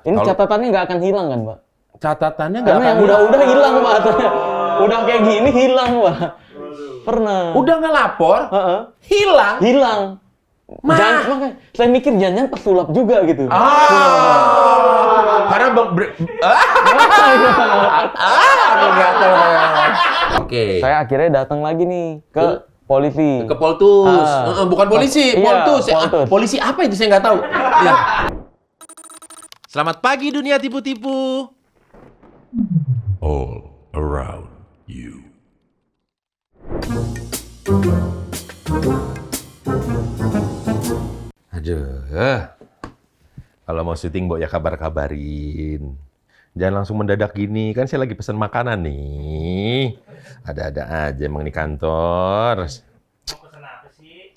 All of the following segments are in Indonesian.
Ini catatannya nggak akan hilang kan, Pak? Catatannya nggak Karena akan yang udah hilang, Pak. Udah kayak gini hilang, Pak. Pernah. Udah ngelapor, hilang. Hilang. Makanya saya mikir jangan pas sulap juga gitu. Karena Oke. Saya akhirnya datang lagi nih ke polisi. Ke Poltus. Bukan polisi, Iya, Poltus. Poltus. Polisi apa itu saya nggak tahu. Iya. Selamat pagi dunia tipu-tipu. All around you. Aduh, kalau mau syuting, Mbok ya kabar-kabarin. Jangan langsung mendadak gini, kan saya lagi pesan makanan nih. Ada-ada aja emang di kantor. Mau pesan apa sih?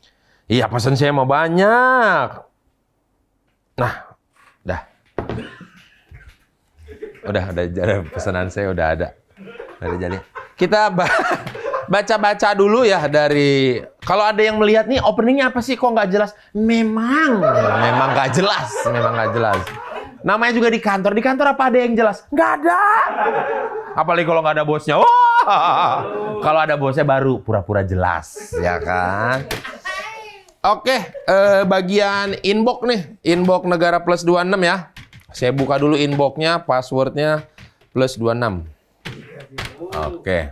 Iya, pesan saya mau banyak. Nah, dah. Udah pesanan saya udah ada. Udah jadi. Kita baca-baca dulu ya dari, kalau ada yang melihat nih openingnya apa sih kok nggak jelas? Memang nggak jelas. Namanya juga di kantor apa ada yang jelas? Nggak ada. Apalagi kalau nggak ada bosnya. Wah, kalau ada bosnya baru pura-pura jelas, ya kan? Oke, bagian inbox nih, inbox Negara Plus 26 ya. Saya buka dulu inboxnya, passwordnya plus 26. Oke.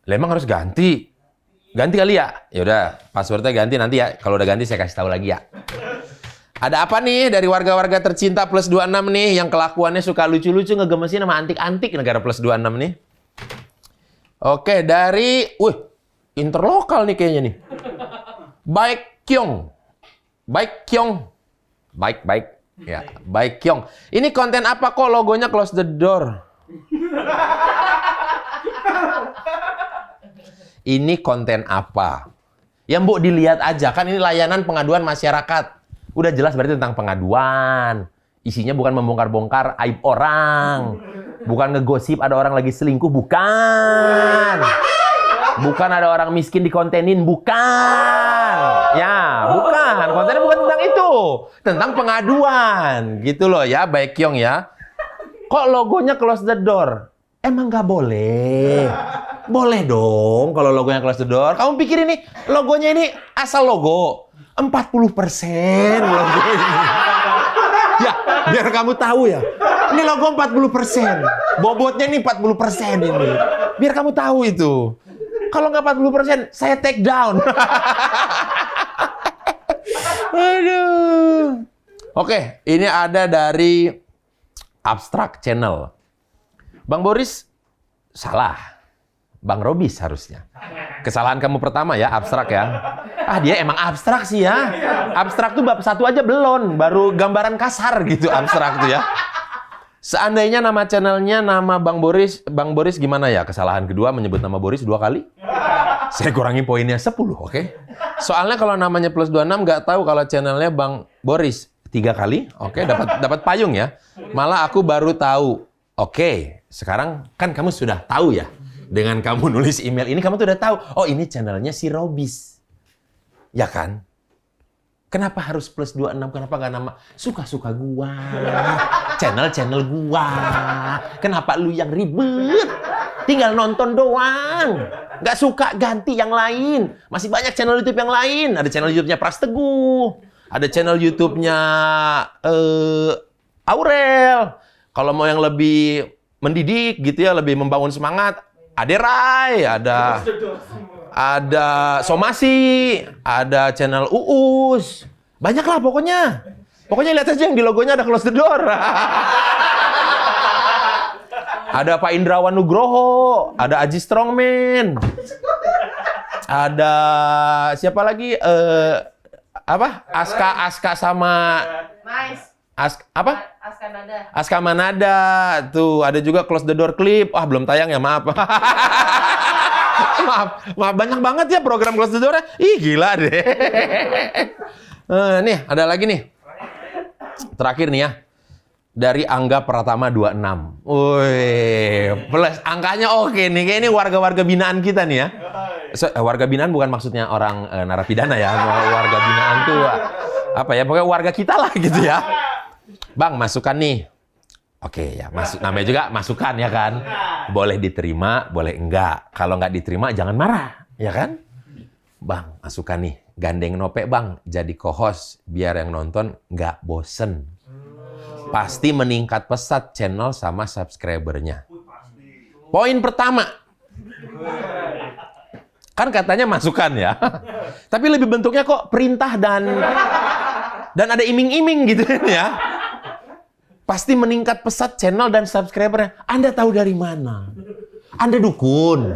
Lah emang harus ganti? Ganti kali ya? Yaudah, passwordnya ganti nanti ya. Kalau udah ganti saya kasih tahu lagi ya. Ada apa nih dari warga-warga tercinta plus 26 nih yang kelakuannya suka lucu-lucu ngegemesin sama antik-antik Negara Plus 26 nih. Oke, dari interlokal nih kayaknya nih. Baik Kyong. Ya, Baik Kyong. Ini konten apa kok logonya close the door? Ini konten apa? Ya Mbok dilihat aja, kan ini layanan pengaduan masyarakat. Udah jelas berarti tentang pengaduan. Isinya bukan membongkar-bongkar aib orang. Bukan ngegosip ada orang lagi selingkuh, bukan. Bukan ada orang miskin dikontenin, bukan. Ya, bukan. Kontennya bukan tentang itu. Tentang pengaduan. Gitu loh ya, Baik Kyong ya. Kok logonya close the door? Emang nggak boleh? Boleh dong kalau logonya close the door. Kamu pikir ini logonya ini asal logo? 40% logo ini. Ya, biar kamu tahu ya. Ini logo 40%. Bobotnya ini 40% ini. Biar kamu tahu itu. Kalau nggak 40%, saya take down. Aduh. Oke, ini ada dari Abstrak Channel. Bang Boris, salah. Bang Robis harusnya. Kesalahan kamu pertama ya, abstrak ya. Dia emang abstrak sih ya. Abstrak tuh bab 1 aja belum. Baru gambaran kasar gitu abstrak tuh ya. Seandainya nama channelnya nama Bang Boris gimana ya? Kesalahan kedua menyebut nama Boris 2 kali. Saya kurangi poinnya 10, oke? Soalnya kalau namanya plus 26 nggak tahu kalau channelnya Bang Boris 3 kali, oke? Dapat payung ya. Malah aku baru tahu. Oke, sekarang kan kamu sudah tahu ya. Dengan kamu nulis email ini kamu tuh udah tahu. Oh, ini channelnya si Robis. Ya kan? Kenapa harus plus 26? Kenapa nggak nama suka-suka gua? Channel gua. Kenapa lu yang ribet? Tinggal nonton doang. Nggak suka ganti yang lain. Masih banyak channel YouTube yang lain. Ada channel YouTube-nya Pras Teguh. Ada channel YouTube-nya Aurel. Kalau mau yang lebih mendidik gitu ya, lebih membangun semangat, Ade Rai, ada Somasi, ada channel Uus. Banyak lah pokoknya. Pokoknya lihat aja yang di logonya ada close the door. Ada Pak Indrawan Nugroho, ada Aji Strongman. Ada siapa lagi? Aska sama Nice. Aska Manada. Tuh, ada juga close the door clip. Belum tayang ya, maaf. maaf, banyak banget ya program close the door. Ih, gila deh. Nih, ada lagi nih. Terakhir nih ya. Dari Angga Pratama 26. Wih, plus angkanya oke nih. Kayak ini warga-warga binaan kita nih ya. Warga binaan bukan maksudnya orang narapidana ya. Warga binaan tuh apa ya? Pokoknya warga kita lah gitu ya. Bang, masukan nih. Oke ya, namanya juga masukan ya kan. Boleh diterima, boleh enggak. Kalau enggak diterima jangan marah, ya kan? Bang, masukan nih. Gandeng Nope bang, jadi co-host biar yang nonton enggak bosen. Pasti meningkat pesat channel sama subscribernya. Poin pertama. Kan katanya masukan ya. Tapi lebih bentuknya kok perintah dan ada iming-iming gitu kan ya. Pasti meningkat pesat channel dan subscribernya. Anda tahu dari mana? Anda dukun.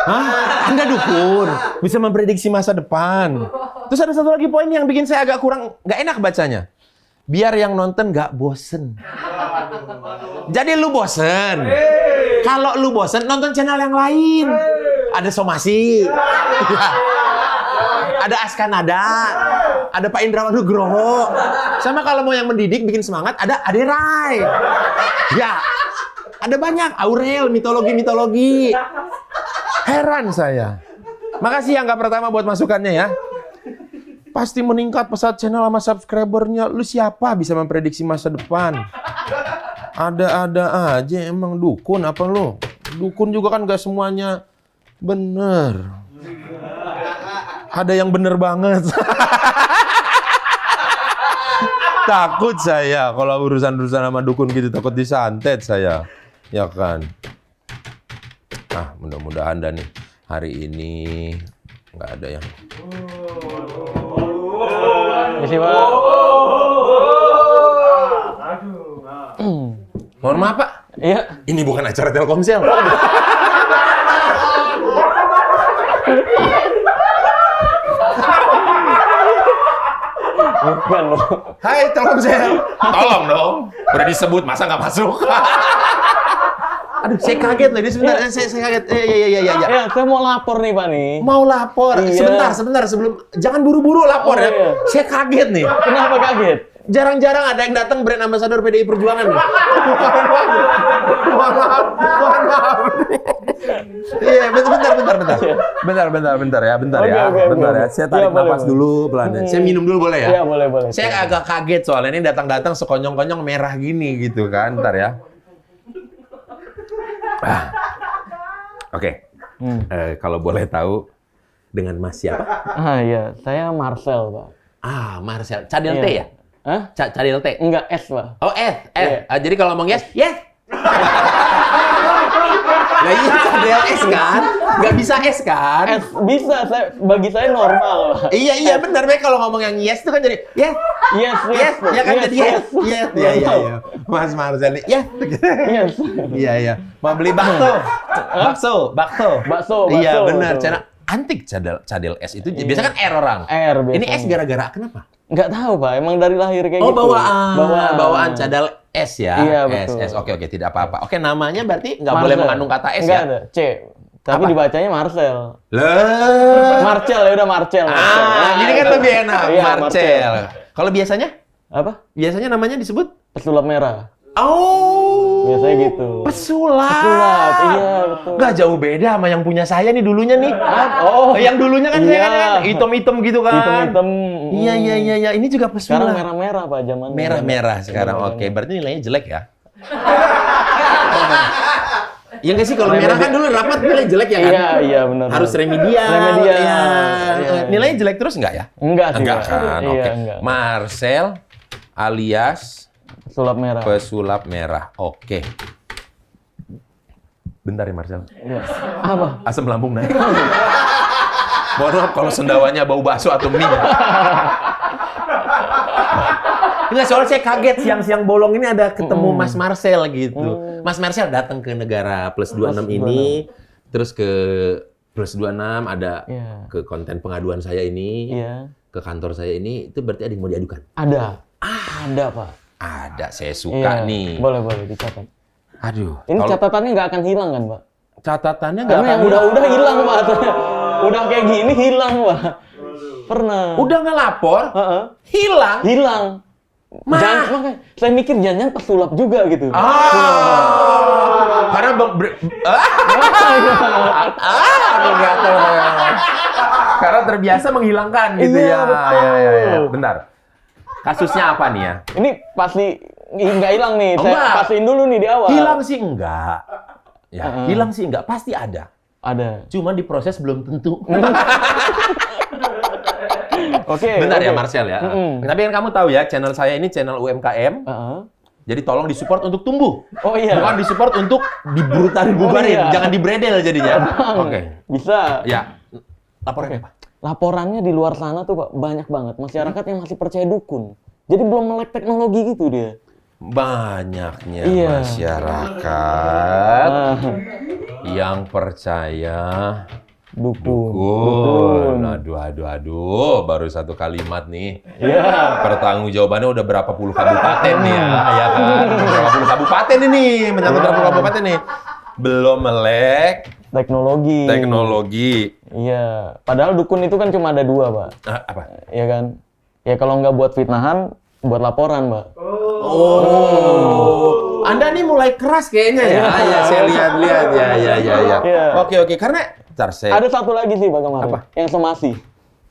Hah? Anda dukun. Bisa memprediksi masa depan. Terus ada satu lagi poin yang bikin saya agak kurang nggak enak bacanya. Biar yang nonton nggak bosen. Jadi lu bosen. Kalau lu bosen, nonton channel yang lain. Ada Somasi. Ada Askanada. Ada Pak Indrawan Nugroho. Sama kalau mau yang mendidik, bikin semangat, ada Aderai. Ya, ada banyak. Aurel, mitologi. Heran saya. Makasih yang pertama buat masukannya ya. Pasti meningkat pesat channel sama subscribernya. Lu siapa bisa memprediksi masa depan? Ada-ada aja emang dukun apa lu? Dukun juga kan gak semuanya bener. Ada yang bener banget. Takut saya kalau urusan-urusan sama dukun gitu, takut disantet saya. Ya kan? Mudah-mudahan nih hari ini nggak ada yang... Misi, Pak. Mohon maaf, Pak. Iya. Ini bukan acara Telkomsel. Bukan loh. Hai Telkomsel. Tolong dong. Udah disebut, masa nggak masuk? Aduh, saya kaget loh. Ini sebentar, saya kaget. Iya. Ya, saya mau lapor nih, Pak nih. Mau lapor. Iya. Sebentar. Jangan buru-buru lapor ya. Iya. Saya kaget nih. Kenapa kaget? Jarang-jarang ada yang datang brand ambassador PDI Perjuangan nih. Mohon maaf. Iya, bentar ya. Bentar ya. Saya tarik napas dulu pelan. Saya minum dulu boleh ya? Iya, boleh. Saya agak kaget soalnya ini datang-datang sekonyong-konyong merah gini gitu kan. Bentar ya. Oke. Kalau boleh tahu dengan Mas siapa? Iya, saya Marcel, Pak. Marcel. Cadel T ya? Hah? Cadel T? Enggak, S, Pak. Oh, S. Iya. Jadi kalau ngomong yes. Nah, iya Cadel S kan? Nggak bisa S kan? S bisa, bagi saya normal, Pak. Iya benar. Kalau ngomong yang yes itu kan jadi yes. Yes. Ya kan jadi yes. Iya. Mas Marcel. Yes. Iya. Mau beli bakso. Iya benar. Cara antik cadel S itu biasanya kan R orang. R biasanya. Ini S gara-gara kenapa? Nggak tahu, Pak. Emang dari lahir kayak gitu. Bawaan cadel S ya. Iya, betul. S. Oke, tidak apa-apa. Oke, namanya berarti nggak boleh mengandung kata S ya? Nggak ada. C. Tapi dibacanya Marcel. Marcel, ya udah Marcel. Ini kan lebih enak. Iya, Marcel. Kalau biasanya? Apa? Biasanya namanya disebut? Pesulap merah. Oh. Biasanya gitu. Pesulap. Iya, betul. Nggak jauh beda sama yang punya saya nih dulunya nih. Yang dulunya kan saya kan hitam-hitam gitu kan. Hitam-hitam. Iya. Ini juga pesulap. Sekarang merah-merah, Pak, zaman. Merah sekarang. Oke, berarti nilainya jelek ya? Iya nggak sih, kalau merah kan dulu rapat nilai jelek ya kan? Iya benar. Harus remedial. Iya. Nilainya jelek terus nggak ya? Enggak sih. Enggak kan? Iya, Oke. enggak. Marcel alias pesulap merah. Oke. Bentar ya Marcel. Iya. Apa? Asam lambung naik. Mohon maaf kalau sendawanya bau bakso atau mie. Enggak, soalnya saya kaget siang-siang bolong ini ada ketemu Mas Marcel gitu. Mas Marcel datang ke negara plus 26 ini, terus ke plus 26 ada ke konten pengaduan saya ini, ke kantor saya ini, itu berarti ada yang mau diadukan? Ada. Ada, Pak. Ada, saya suka nih. Boleh dicatat. Aduh. Ini catatannya nggak akan hilang kan, Pak? Catatannya nggak akan yang udah hilang, Pak. Udah kayak gini hilang, Pak. Pernah. Udah nggak lapor, hilang. Makanya saya mikir jangan pesulap juga gitu. Karena karena terbiasa menghilangkan gitu ya. Betul. Iya. Bentar. Kasusnya apa nih ya? Ini pasti nggak hilang nih. Oh, Saya enggak. pastiin dulu nih di awal. Hilang sih enggak. Ya, hilang sih enggak, pasti ada. Ada. Cuma diproses belum tentu. Oke. Benar ya oke. Marcel ya. Tapi kan kamu tahu ya, channel saya ini channel UMKM. Heeh. Jadi tolong disupport untuk tumbuh. Oh iya. Bukan disupport untuk dibubarin, Oh, iya. jangan dibredel jadinya. Bang, Oke. Bisa. Ya. Laporan Oke. apa? Laporannya di luar sana tuh Pak banyak banget masyarakat yang masih percaya dukun. Jadi belum melek teknologi gitu dia. Banyaknya Iya. masyarakat Nah, yang percaya dukun. Aduh, baru satu kalimat nih. Iya. Pertanggungjawabannya udah berapa puluh kabupaten nih ya kan? Berapa puluh kabupaten ini, menyangkut berapa puluh kabupaten nih. Belum melek teknologi. Iya. Padahal dukun itu kan cuma ada 2 Pak. Apa? Iya kan? Ya kalau nggak buat fitnahan, buat laporan Pak. Oh, Anda nih mulai keras kayaknya ya. Ya, saya lihat. Ya. Iya. Oke. Karena ntar saya Ada satu lagi sih Pak kemarin. Apa? Yang somasi.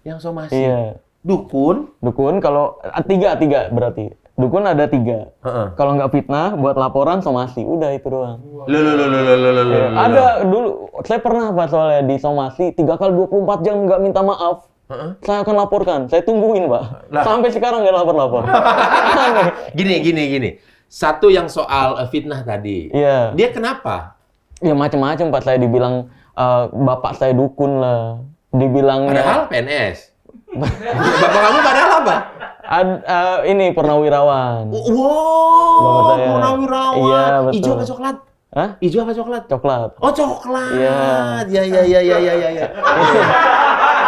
yang somasi. Iya. Dukun. Dukun kalau tiga berarti. Dukun ada 3. Heeh. Kalau nggak fitnah, buat laporan somasi. Udah itu doang. Loh. Iya, ada dulu, saya pernah Pak soalnya di somasi 3 kali 24 jam nggak minta maaf. Saya akan laporkan, saya tungguin Pak. Lah. Sampai sekarang nggak lapor-lapor. Aneh. Gini. Satu yang soal fitnah tadi. Iya. Dia kenapa? Ya macam-macam Pak, saya dibilang bapak saya dukun lah. Dibilangnya Padahal PNS. Bapak kamu padahal apa? ini purnawirawan. Bapak Wow, saya. purnawirawan. Iya, betul. Hijau apa coklat? Hah? Hijau apa coklat? Coklat. Oh, coklat. Iya. Ya.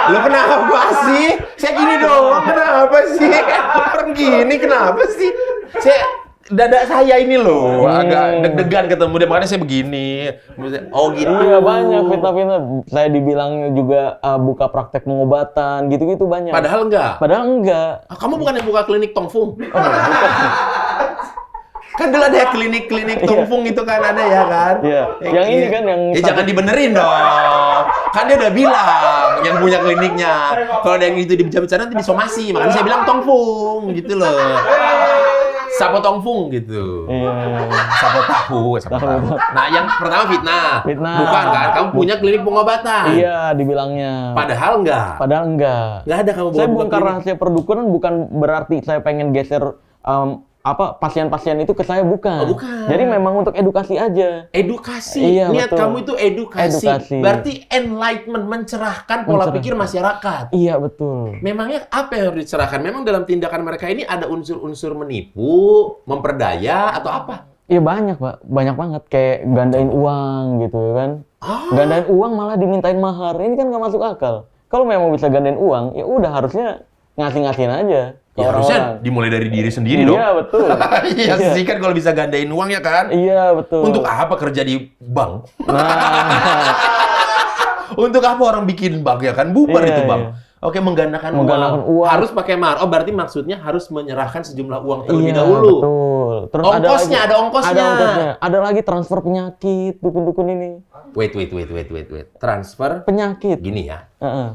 Lo kenapa sih? Saya gini doang, kenapa sih? Orang gini kenapa sih? Dada saya ini loh, agak deg-degan ketemu dia, makanya saya begini. Oh gitu. Iya banyak fitnah-fitnah. Saya dibilang juga buka praktek pengobatan, gitu-gitu banyak. Padahal enggak. Padahal enggak. Kamu bukan yang buka klinik Tongfung? Oh, bukan. Kan dulu ada klinik-klinik Tongfung itu kan ada ya kan? Iya. Yang ini kan yang jangan dibenerin dong. Kan dia udah bilang yang punya kliniknya. Kalau ada yang itu dibicara nanti disomasi. Makanya saya bilang Tongfung gitu loh. Sapo Tongfung gitu. Iya. Sapo tahu. Nah, yang pertama fitnah. Fitnah. Bukan kan? Kamu punya klinik pengobatan. Iya, dibilangnya. Padahal enggak. Padahal enggak. Enggak ada kamu Saya buka bongkar klinik. rahasia perdukunan bukan berarti saya pengen geser pasien-pasien itu ke saya, bukan. Oh, bukan. Jadi memang untuk edukasi aja. Edukasi. Iya, Niat betul. kamu itu edukasi. Edukasi. Berarti enlightenment, mencerahkan pola pikir masyarakat. Iya, betul. Memangnya apa yang harus dicerahkan? Memang dalam tindakan mereka ini ada unsur-unsur menipu, memperdaya, atau apa? Iya banyak Pak, banyak banget kayak gandain uang gitu kan. Gandain uang malah dimintain mahar, ini kan nggak masuk akal. Kalau memang bisa gandain uang, ya udah harusnya ngasih-ngasihin aja ke Ya orang-orang. harusnya dimulai dari diri sendiri dong. Iya betul. Iya sih kan kalau bisa gandain uang ya kan. Iya betul. Untuk apa kerja di bank? Nah, Untuk apa orang bikin bank ya kan? Bubar Iya, itu bank. iya. Oke, menggandakan uang. Harus pakai mahar. Oh, berarti maksudnya harus menyerahkan sejumlah uang terlebih iya dahulu. betul. Terus Ongkosnya, ada ongkosnya. Ada ongkosnya. Ada lagi transfer penyakit dukun-dukun ini. Wait. Transfer Penyakit. gini ya. Heeh.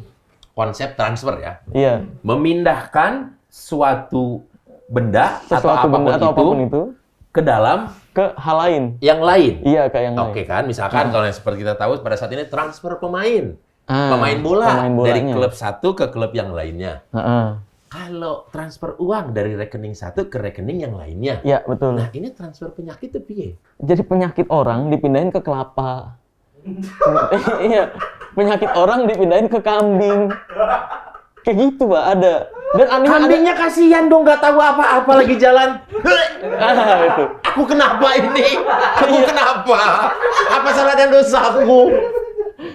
Konsep transfer ya. Iya. Memindahkan suatu benda Sesuatu benda atau apapun itu ke dalam ke hal lain. yang lain. Iya kayak yang Oke lain. kan, misalkan kalau yang seperti kita tahu pada saat ini transfer pemain. Ah, Pemain bola pemain dari bolanya. klub satu ke klub yang lainnya. Heeh. Kalau transfer uang dari rekening satu ke rekening yang lainnya. Iya betul. Nah, ini transfer penyakit tuh piye? Jadi penyakit orang dipindahin ke kelapa. Iya, penyakit orang dipindahin ke kambing. Kayak gitu, Pak, ada. Dan anehnya Kambingnya kasihan dong, nggak tahu apa-apa lagi jalan. itu. Aku kenapa ini? Aku kenapa? Apa salah dan dosaku?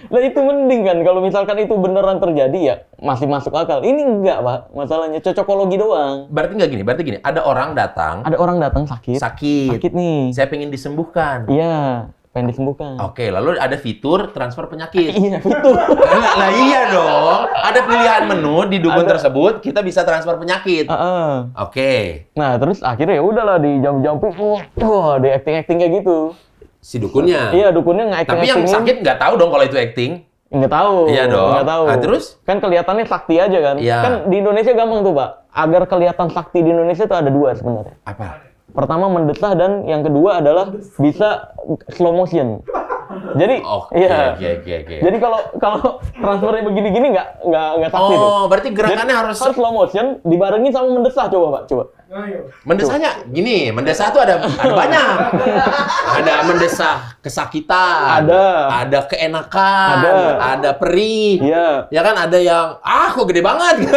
Nah itu mending kan kalau misalkan itu beneran terjadi ya masih masuk akal. Ini enggak, Pak. Masalahnya cocokologi doang. Berarti gini. Ada orang datang Ada orang datang sakit. sakit. Sakit nih. Saya pengen disembuhkan. Iya, pengen disembuhkan. Oke, lalu ada fitur transfer penyakit. Iya, itu. Lah iya dong. Ada pilihan menu di dukun Ada. tersebut, kita bisa transfer penyakit. Heeh. Oke. Nah, terus akhirnya ya udahlah di jam-jam wah, di acting-acting kayak gitu. Si dukunnya. Iya, dukunnya nge-acting. Tapi yang sakit nggak tahu dong kalau itu acting. Nggak tahu. Iya dong. Nggak tahu. Nah, terus? Kan kelihatannya sakti aja kan? Iya. Kan di Indonesia gampang tuh, Pak. Agar kelihatan sakti di Indonesia tuh ada 2 sebenarnya. Apa? Pertama mendesah dan yang kedua adalah bisa slow motion. Jadi, Oke. Jadi kalau transfernya begini-gini nggak sakti tuh. Oh, berarti gerakannya Jadi, harus slow motion dibarengi sama mendesah coba Pak, coba. mendesahnya gini, mendesah tuh ada banyak. Ada mendesah kesakitan, ada keenakan, ada perih. Iya. Ya kan ada yang kok gede banget.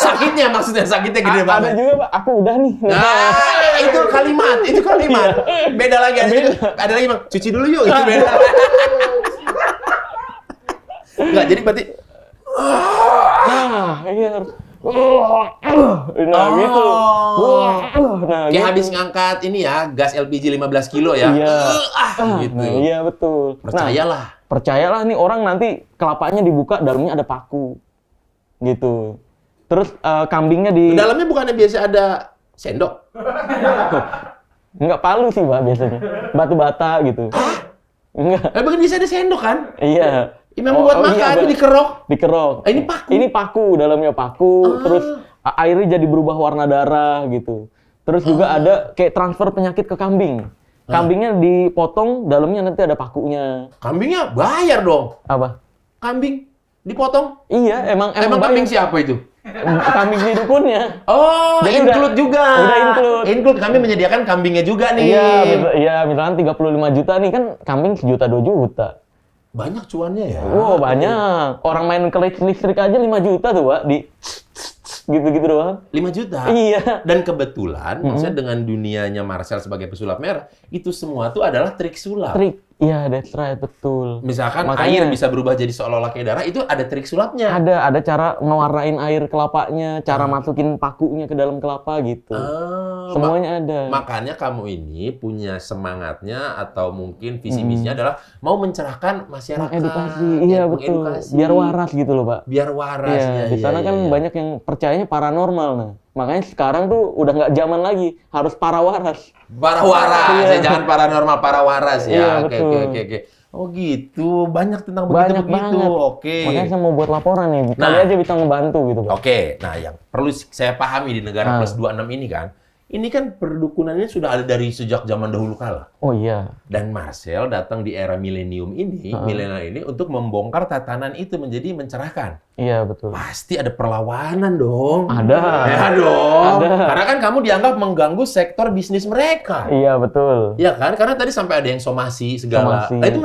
Sakitnya maksudnya sakitnya gede Ada banget. juga Pak, aku udah nih. Itu kalimat. Beda lagi ada lagi Bang, cuci dulu yuk. Itu beda. Enggak, jadi berarti Nah, iya. Nah, gitu. Nah, kayak gitu. habis ngangkat ini ya, gas LPG 15 kilo ya. Iya. Gitu. Nah, iya betul. Percayalah. Percayalah nih orang nanti kelapanya dibuka, dalamnya ada paku. Gitu. Terus kambingnya di... Dalamnya bukannya biasa ada sendok? Enggak palu sih, Pak, biasanya. Batu bata gitu. Enggak. Bukan biasa ada sendok kan? Iya. Memang buat makan iya, itu dikerok. Dikerok. Ini paku. Ini paku, dalamnya paku. Terus airnya jadi berubah warna darah gitu. Terus juga ada kayak transfer penyakit ke kambing. Kambingnya dipotong, dalamnya nanti ada pakunya. Kambingnya bayar dong. Apa? Kambing dipotong. Iya, emang Kambing bayar. siapa itu? Kambing di dukunnya. Oh, Jadi include juga. udah include. Include, kami menyediakan kambingnya juga nih. Iya, misalkan 35 juta nih kan kambing 1 juta 2 juta. Banyak cuannya ya. Wow, banyak. Orang main ke listrik aja 5 juta tuh, Pak. Gitu-gitu doang. 5 juta. Iya. Dan kebetulan, maksudnya dengan dunianya Marcel sebagai pesulap merah, itu semua tuh adalah trik sulap. Trik. Iya, that's right, betul. Misalkan Makanya- air bisa berubah jadi seolah-olah kayak darah, itu ada trik sulapnya. Ada cara ngewarnain air kelapanya, cara masukin pakunya ke dalam kelapa gitu. Semuanya ada. Makanya kamu ini punya semangatnya atau mungkin visi misinya adalah mau mencerahkan masyarakat. Edukasi, iya betul. mengedukasi. Biar waras gitu loh, Pak. Biar waras. Iya, di sana kan banyak yang percayanya paranormal. Nah, makanya sekarang tuh udah nggak zaman lagi, harus para waras. Para waras, Iya. jangan paranormal, para waras Iya, ya. betul. Oke. Oh gitu, banyak tentang Banyak begitu-begitu. banget. Oke. Makanya saya mau buat laporan nih, kali Nah. aja bisa ngebantu gitu, Pak. Oke, nah yang perlu saya pahami di negara Ah. plus 26 ini kan, ini kan perdukunannya sudah ada dari sejak zaman dahulu kala. Oh iya. Dan Marcel datang di era milenium ini, milenial ini untuk membongkar tatanan itu menjadi mencerahkan. Iya, betul. Pasti ada perlawanan dong. Ada. Ya dong. Ada. Karena kan kamu dianggap mengganggu sektor bisnis mereka. Iya, betul. Iya kan? Karena tadi sampai ada yang somasi segala. Somasi. Nah, itu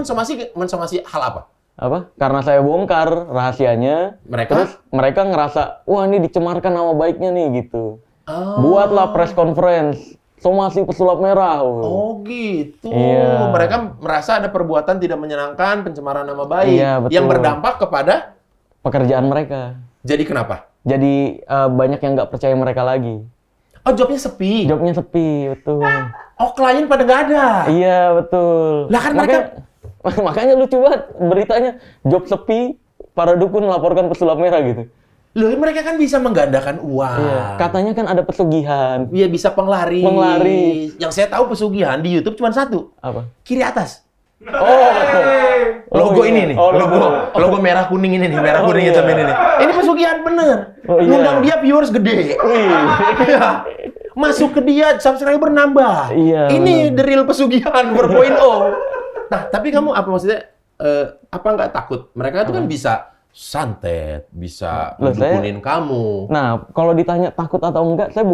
mensomasi hal apa? Apa? Karena saya bongkar rahasianya, Mereka? terus mereka ngerasa, wah ini dicemarkan nama baiknya nih gitu. Oh. Buatlah press conference, somasi pesulap merah. Oh gitu. Iya. Mereka merasa ada perbuatan tidak menyenangkan, pencemaran nama baik Iya, betul. yang berdampak kepada. Pekerjaan mereka. Jadi kenapa? Jadi banyak yang nggak percaya mereka lagi. Oh, jobnya sepi. Jobnya sepi, betul. Oh, klien pada nggak ada. Iya, betul. Lah kan makanya lucu banget beritanya, job sepi, para dukun melaporkan pesulap merah gitu. Loh, mereka kan bisa menggandakan uang. Iya, katanya kan ada pesugihan. Iya, bisa penglaris. Penglaris. Yang saya tahu pesugihan di YouTube cuma satu. Apa? Kiri atas. Oh, Logo iya. ini nih. Oh, Logo merah kuning ini nih, merah kuning hitam ini nih. Ini pesugihan bener. Oh, iya. Ngundang dia viewers gede. Iya. Masuk ke dia subscriber nambah. Iya, Ini the real pesugihan 4.0. Nah, tapi kamu apa maksudnya apa nggak takut? Mereka itu kan bisa santet, bisa Loh, mendukunin kamu. Nah, kalau ditanya takut atau enggak, saya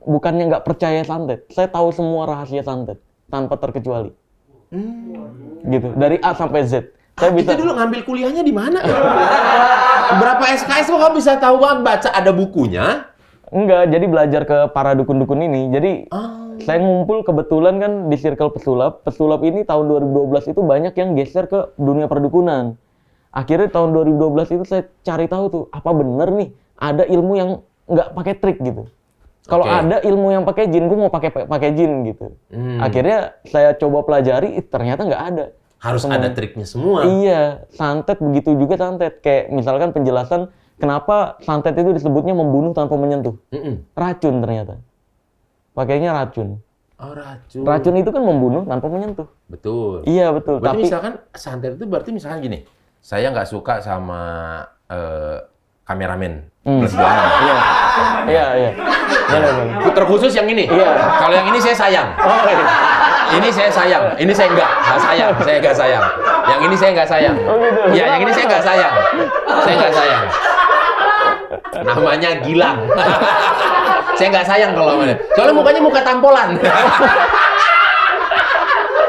bukannya nggak percaya santet. Saya tahu semua rahasia santet tanpa terkecuali. Gitu, dari A sampai Z. Saya Itu dulu ngambil kuliahnya di mana? Berapa SKS kok kamu bisa tahu banget baca ada bukunya? Enggak, jadi belajar ke para dukun-dukun ini. Jadi saya ngumpul kebetulan kan di circle pesulap. Pesulap ini tahun 2012 itu banyak yang geser ke dunia perdukunan. Akhirnya tahun 2012 itu saya cari tahu tuh, apa bener nih ada ilmu yang nggak pakai trik gitu. Kalau Oke. ada ilmu yang pakai jin, gue mau pakai jin gitu. Akhirnya saya coba pelajari, ternyata nggak ada. Harus ada triknya semua. Iya, santet begitu juga santet. Kayak misalkan penjelasan kenapa santet itu disebutnya membunuh tanpa menyentuh. Racun ternyata. Pakainya racun. Oh, racun. Racun itu kan membunuh tanpa menyentuh. Betul. Iya, betul. Berarti Tapi misalkan santet itu berarti misalkan gini, saya nggak suka sama kameramen. Hmm. Plus 26. Iya. Iya, iya. Boleh, boleh. Terkhusus yang ini. Iya. Kalau yang ini saya sayang. Oh, iya. Ini saya sayang. Ini saya enggak sayang. Saya enggak sayang. Yang ini saya enggak sayang. Oh, gitu. Iya, yang ini saya enggak sayang. Saya enggak sayang. Namanya Gilang. Saya enggak sayang kalau sama dia. Soalnya mukanya muka tampolan.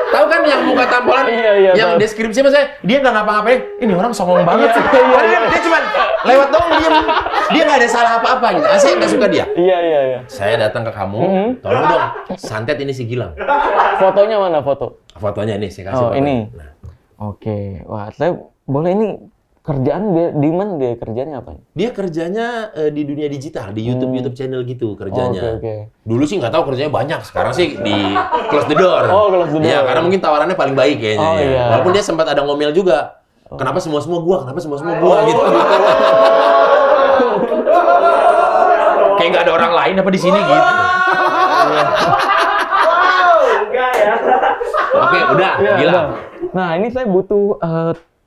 Tahu kan yang muka tampolan? Iya, iya, yang tahu. deskripsi mas saya, dia nggak ngapa-ngapain. Ini orang songong banget Iya, sih. iya, Padahal iya. Dia cuma lewat doang dia. Dia nggak ada salah apa-apa. Gitu. Saya nggak suka dia. Iya, iya, iya. Saya datang ke kamu, tolong dong santet ini si Gilang. Fotonya mana foto? Fotonya ini saya kasih. Oh, fotonya. ini. Nah, Oke. Wah, saya boleh ini kerjaan dia di mana dia kerjanya apa? dia kerjanya di dunia digital, di YouTube channel gitu kerjanya. Oke. Dulu sih nggak tahu kerjanya banyak, sekarang sih di close the door. Oh, close the door. Iya, karena mungkin tawarannya paling baik kayaknya. Oh, ya. iya. Walaupun dia sempat ada ngomel juga. Kenapa semua gua? Kenapa semua gua gitu. Kayak nggak ada orang lain apa di sini gitu. Enggak ya. Oke, udah, Iya, gila. udah. Nah, ini saya butuh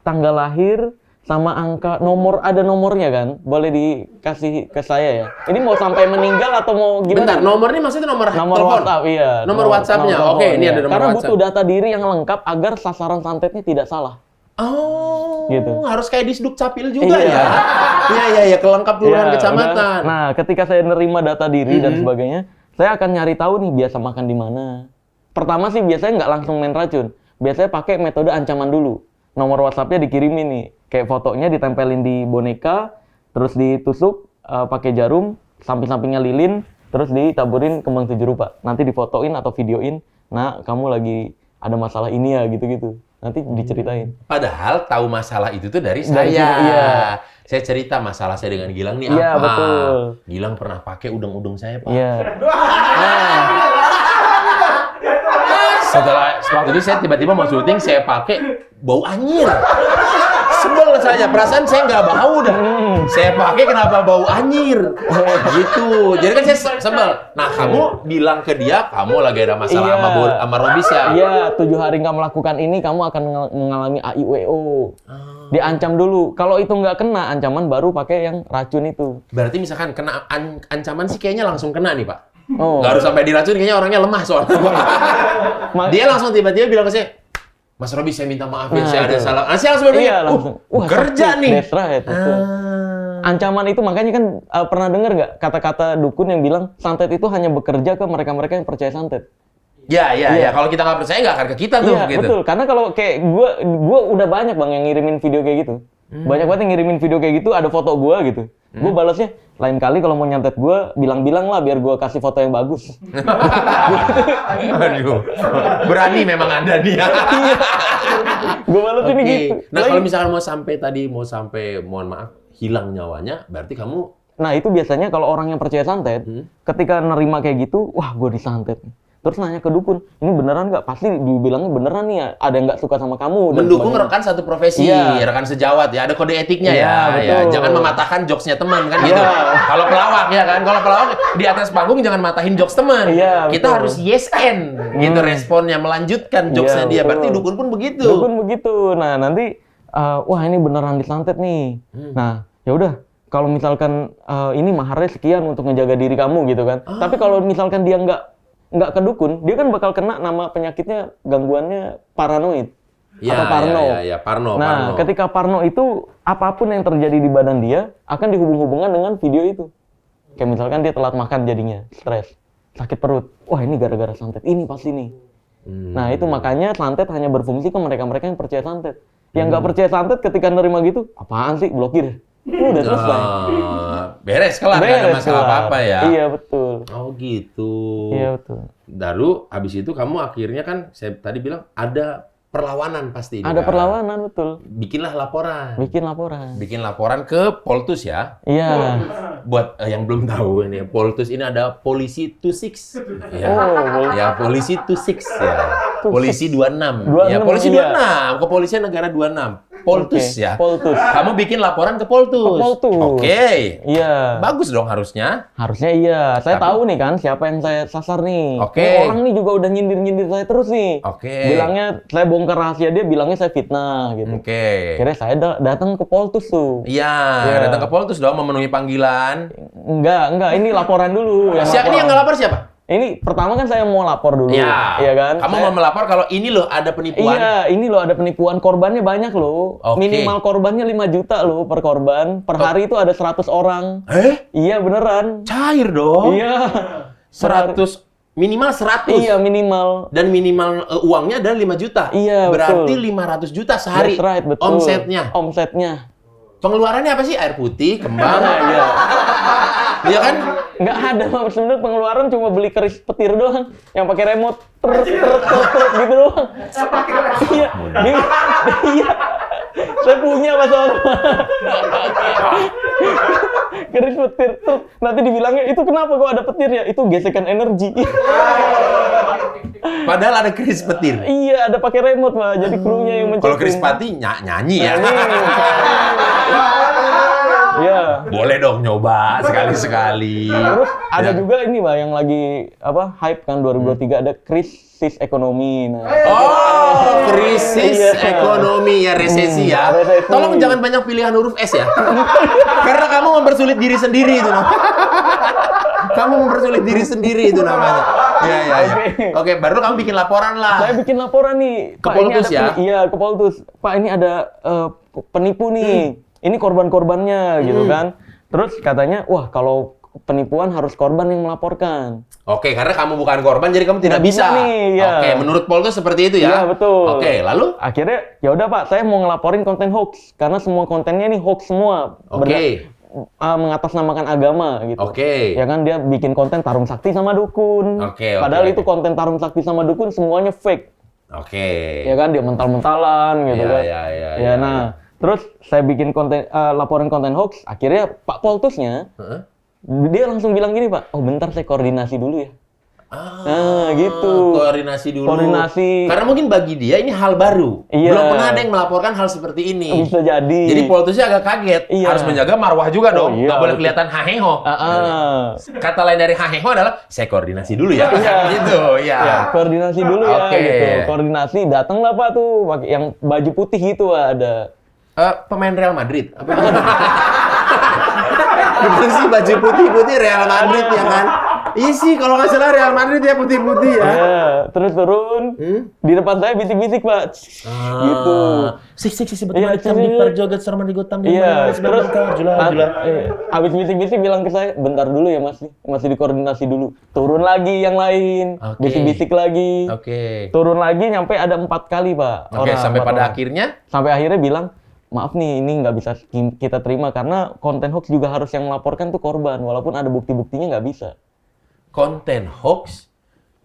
tanggal lahir sama angka ada nomornya kan? Boleh dikasih ke saya ya. Ini mau sampai meninggal atau mau gimana? Bentar, nomor ini maksudnya nomor telepon? WhatsApp, iya. Nomor WhatsApp-nya. nomor Oke, ini iya. ada nomor Karena WhatsApp. butuh data diri yang lengkap agar sasaran santetnya tidak salah. Oh, Gitu. harus kayak di Sduk Capil juga Iya. ya? Iya, kelengkap kelurahan Iya, kecamatan. udah. Nah, ketika saya nerima data diri dan sebagainya, saya akan nyari tahu nih biasa makan di mana. Pertama sih biasanya nggak langsung main racun. Biasanya pakai metode ancaman dulu. Nomor WhatsApp-nya dikirimin nih. Kayak fotonya ditempelin di boneka, terus ditusuk pakai jarum, samping-sampingnya lilin, terus ditaburin kembang 7 rupa. Nanti difotoin atau videoin, nah kamu lagi ada masalah ini ya, gitu-gitu. Nanti diceritain. Padahal tahu masalah itu tuh dari Dari saya. sini, iya. Saya cerita masalah saya dengan Gilang nih Iya, apa. betul. Gilang pernah pakai udang-udang saya, Pak. Iya. Setelah waktu itu saya tiba-tiba mau syuting, saya pakai bau anyir. Sebel saya, perasaan saya nggak bau dah. Saya pakai kenapa bau anyir? Gitu. Jadi kan saya sebel. Nah, kamu bilang ke dia, kamu lagi ada masalah Iya. sama Robis ya? Iya, 7 hari nggak melakukan ini, kamu akan mengalami AIWO. Diancam dulu. Kalau itu nggak kena ancaman, baru pakai yang racun itu. Berarti misalkan kena ancaman sih kayaknya langsung kena nih, Pak. Oh. Nggak harus sampai diracun, kayaknya orangnya lemah soalnya. Dia langsung tiba-tiba bilang ke saya, Mas Robi, saya minta maaf ya, Nah, saya ada itu. salah. Saya langsung bilang, Iya, langsung. Wah, kerja sakit. nih. That's right, betul. Ancaman itu makanya kan pernah dengar nggak kata-kata dukun yang bilang santet itu hanya bekerja ke mereka-mereka yang percaya santet. Ya. Iya. Kalau kita nggak percaya, nggak akan ke kita tuh. Iya, Gitu. betul. Karena kalau kayak gua udah banyak bang yang ngirimin video kayak gitu. Banyak banget yang ngirimin video kayak gitu, ada foto gua gitu. Gua balasnya, lain kali kalau mau nyantet gua, bilang-bilang lah biar gua kasih foto yang bagus. Aduh, berani memang Anda nih. Gua balas ini Oke. gitu. Nah, Lagi- kalau misalkan mau sampai, mohon maaf, hilang nyawanya, berarti kamu Nah, itu biasanya kalau orang yang percaya santet, ketika nerima kayak gitu, wah gua disantet. Terus nanya ke dukun, ini beneran nggak? Pasti dibilangnya beneran nih ya, ada yang nggak suka sama kamu. dan mendukung sebagainya. rekan satu profesi, Iya. rekan sejawat ya, ada kode etiknya Iya, ya. betul. Jangan mematahkan jokesnya teman kan Iya. gitu. Kalau pelawak ya kan, kalau pelawak di atas panggung jangan matahin jokes teman. Iya, Kita betul. harus yes and gitu responnya, melanjutkan jokesnya Iya, dia. betul. Berarti dukun pun begitu. Dukun begitu. Nah, nanti wah ini beneran disantet nih. Nah, ya udah kalau misalkan ini maharnya sekian untuk menjaga diri kamu gitu kan. Tapi kalau misalkan dia nggak ke dukun, dia kan bakal kena nama penyakitnya, gangguannya paranoid atau parno. Ya, parno. Nah, ketika parno itu apapun yang terjadi di badan dia akan dihubung-hubungkan dengan video itu. Kayak misalkan dia telat makan jadinya, stres, sakit perut. Wah, ini gara-gara santet. Ini pasti nih. Nah, itu makanya santet hanya berfungsi ke mereka-mereka yang percaya santet. Yang nggak percaya santet ketika nerima gitu, apaan sih? Blokir. Udah selesai. Beres kelar, nggak ada Beres, masalah kelar. apa-apa ya. Iya, betul. Oh gitu. Iya, betul. Lalu habis itu kamu akhirnya kan saya tadi bilang ada perlawanan pasti. ini Ada kan? perlawanan, betul. Bikinlah laporan. Bikin laporan. Bikin laporan ke Poltus ya. Iya. Buat yang belum tahu ini, Poltus ini ada polisi 26. Ya. Oh, Ya, polisi 26 ya. Polisi 26. 26, Ya, polisi iya. 26. Kepolisian negara 26. Poltus Oke, ya. Poltus. Kamu bikin laporan ke Poltus. Ke Poltus. Oke. Iya. Bagus dong harusnya. Harusnya iya. Saya Tapi- tahu nih kan siapa yang saya sasar nih. Oke. Ini orang nih juga udah nyindir-nyindir saya terus nih. Oke. Bilangnya saya bongkar rahasia dia, bilangnya saya fitnah gitu. Oke. Akhirnya saya datang ke Poltus tuh. Iya, Iya. datang ke Poltus dong memenuhi panggilan. Enggak, ini laporan dulu. Siapa ini yang ngelapor siapa? Ini pertama kan saya mau lapor dulu. Iya. Iya kan? Kamu Saya- mau melapor kalau ini loh ada penipuan. Iya, ini loh ada penipuan, korbannya banyak loh. Oke. Minimal korbannya 5 juta loh per korban. Per hari itu ada 100 orang. Iya beneran. Cair dong. Iya. 100 minimal 100. Iya minimal. Dan minimal uangnya adalah 5 juta. Iya, Berarti betul. 500 juta sehari. That's right, betul. Omsetnya. Omsetnya. Pengeluarannya apa sih? Air putih, kembang. Iya. Iya kan? Nggak ada, Pak. Sebenarnya pengeluaran cuma beli keris petir doang yang pakai remote gitu doang. Iya. Iya. Saya punya Mas Om. Keris petir tuh nanti dibilangnya itu kenapa kok ada petirnya? Itu gesekan energi. Padahal ada keris petir. Iya, ada pakai remote, Pak. Jadi krunya yang mencet. Kalau keris pati nyanyi ya. Iya. Boleh dong nyoba sekali-sekali. Terus ada Ya. juga ini Pak yang lagi hype kan 2023 ada krisis ekonomi. Nah, Oh, krisis Iya. ekonomi ya, resesi ya. resesi. Tolong jangan banyak pilihan huruf S ya. Karena kamu mempersulit diri sendiri itu namanya. Kamu mempersulit diri sendiri itu namanya. Iya, iya, iya. Oke, baru kamu bikin laporan lah. saya bikin laporan nih. Ke Pak, ini Poltus ada ya? Iya, ke Poltus. Pak, ini ada penipu nih. Ini korban-korbannya gitu kan. Terus katanya, wah kalau penipuan harus korban yang melaporkan. Oke, karena kamu bukan korban jadi kamu tidak Nggak bisa nih, ya. Oke, menurut Poltus seperti itu ya. Iya, betul. Oke, lalu? Akhirnya ya udah Pak, saya mau ngelaporin konten hoax karena semua kontennya nih hoax semua. Oke. Mengatasnamakan agama gitu. Oke. Ya kan dia bikin konten tarung sakti sama dukun. Oke, Padahal oke. itu konten tarung sakti sama dukun semuanya fake. Oke. Ya kan dia mental-mentalan gitu Iya, kan. iya, iya, Ya iya, nah, terus saya bikin konten laporan konten hoax, akhirnya Pak Poltusnya Heeh. dia langsung bilang gini, Pak. Oh, bentar saya koordinasi dulu ya. Ah, Nah, gitu. Koordinasi dulu. Koordinasi. Karena mungkin bagi dia ini hal baru. Iya. Belum pernah ada yang melaporkan hal seperti ini. Bisa jadi. Jadi Poltusnya agak kaget. Iya. Harus menjaga marwah juga Oh, dong. iya, Nggak boleh betul. kelihatan haheho. Kata lain dari haheho adalah saya koordinasi dulu ya. Iya. Gitu, ya. Ya, koordinasi dulu ya Oke. gitu. Koordinasi datanglah Pak tuh pakai yang baju putih gitu ada. Pemain Real Madrid. Apa itu? Bener sih baju putih-putih Real Madrid ya kan? Iya sih, kalau nggak salah Real Madrid ya putih-putih ya. Ya, terus turun. Di depan saya bisik-bisik, Pak. Gitu. Sik Iya, joget sama digotam Iya, terus abis bisik-bisik bilang ke saya, bentar dulu ya masih dikoordinasi dulu. Turun lagi yang lain, Oke. bisik-bisik lagi. Oke. Turun lagi nyampe ada 4 kali, Pak. Oke, sampai 4 pada orang. akhirnya Sampai akhirnya bilang, maaf nih, ini nggak bisa kita terima karena konten hoax juga harus yang melaporkan tuh korban, walaupun ada bukti-buktinya nggak bisa. konten hoax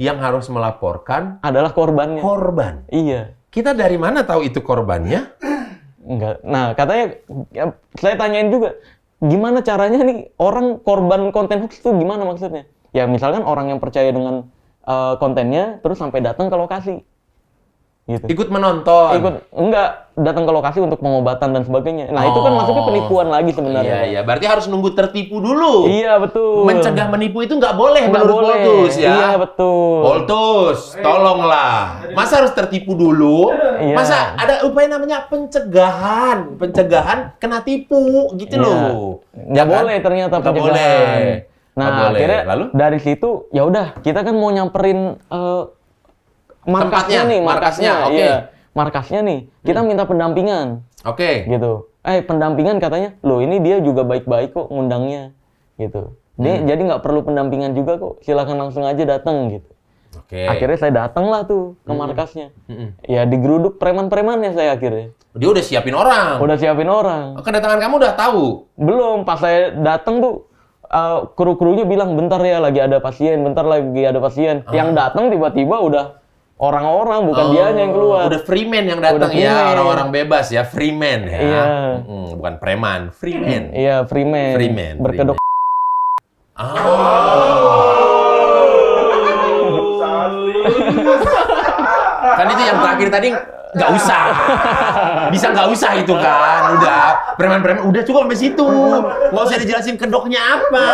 yang harus melaporkan Adalah korbannya. korban. Iya. Kita dari mana tahu itu korbannya? Enggak. Nah, katanya ya, saya tanyain juga, gimana caranya nih orang korban konten hoax itu gimana maksudnya? Ya misalkan orang yang percaya dengan kontennya terus sampai datang ke lokasi. Gitu. Ikut menonton. Enggak datang ke lokasi untuk pengobatan dan sebagainya. Nah, itu kan masuknya penipuan lagi sebenarnya. Iya, iya. Berarti harus nunggu tertipu dulu. Iya, betul. Mencegah menipu itu nggak boleh Nggak menurut boleh. Poltus ya. Iya, betul. Poltus, tolonglah. Masa harus tertipu dulu? Iya. Masa ada upaya namanya pencegahan? Pencegahan kena tipu gitu Iya. loh. Nggak boleh ternyata Nggak pencegahan. boleh. Nah, Nggak boleh. akhirnya Lalu? dari situ ya udah kita kan mau nyamperin markasnya Tempatnya, nih, markasnya, oke. Iya. Markasnya nih, kita minta pendampingan Oke. gitu. Pendampingan katanya, loh ini dia juga baik-baik kok ngundangnya gitu. Dia jadi nggak perlu pendampingan juga kok, silakan langsung aja datang gitu. Oke. Akhirnya saya datang lah tuh ke markasnya. Mm-mm. Ya digeruduk preman-premannya saya akhirnya. Dia udah siapin orang. Udah siapin orang. Kedatangan kamu udah tahu. Belum, pas saya datang tuh kru-krunya bilang bentar ya lagi ada pasien, bentar lagi ada pasien. Yang datang tiba-tiba udah orang-orang, bukan dianya yang keluar. Udah freeman yang datang Udah ya, freeman. orang-orang bebas ya, freeman ya. Iya. Bukan preman, freeman. Iya, freeman. Freeman, Berkedok. Kan itu yang terakhir tadi Nggak usah. Bisa nggak usah itu kan. Udah. Preman-preman udah cukup sampai situ. Nggak usah dijelasin kedoknya apa.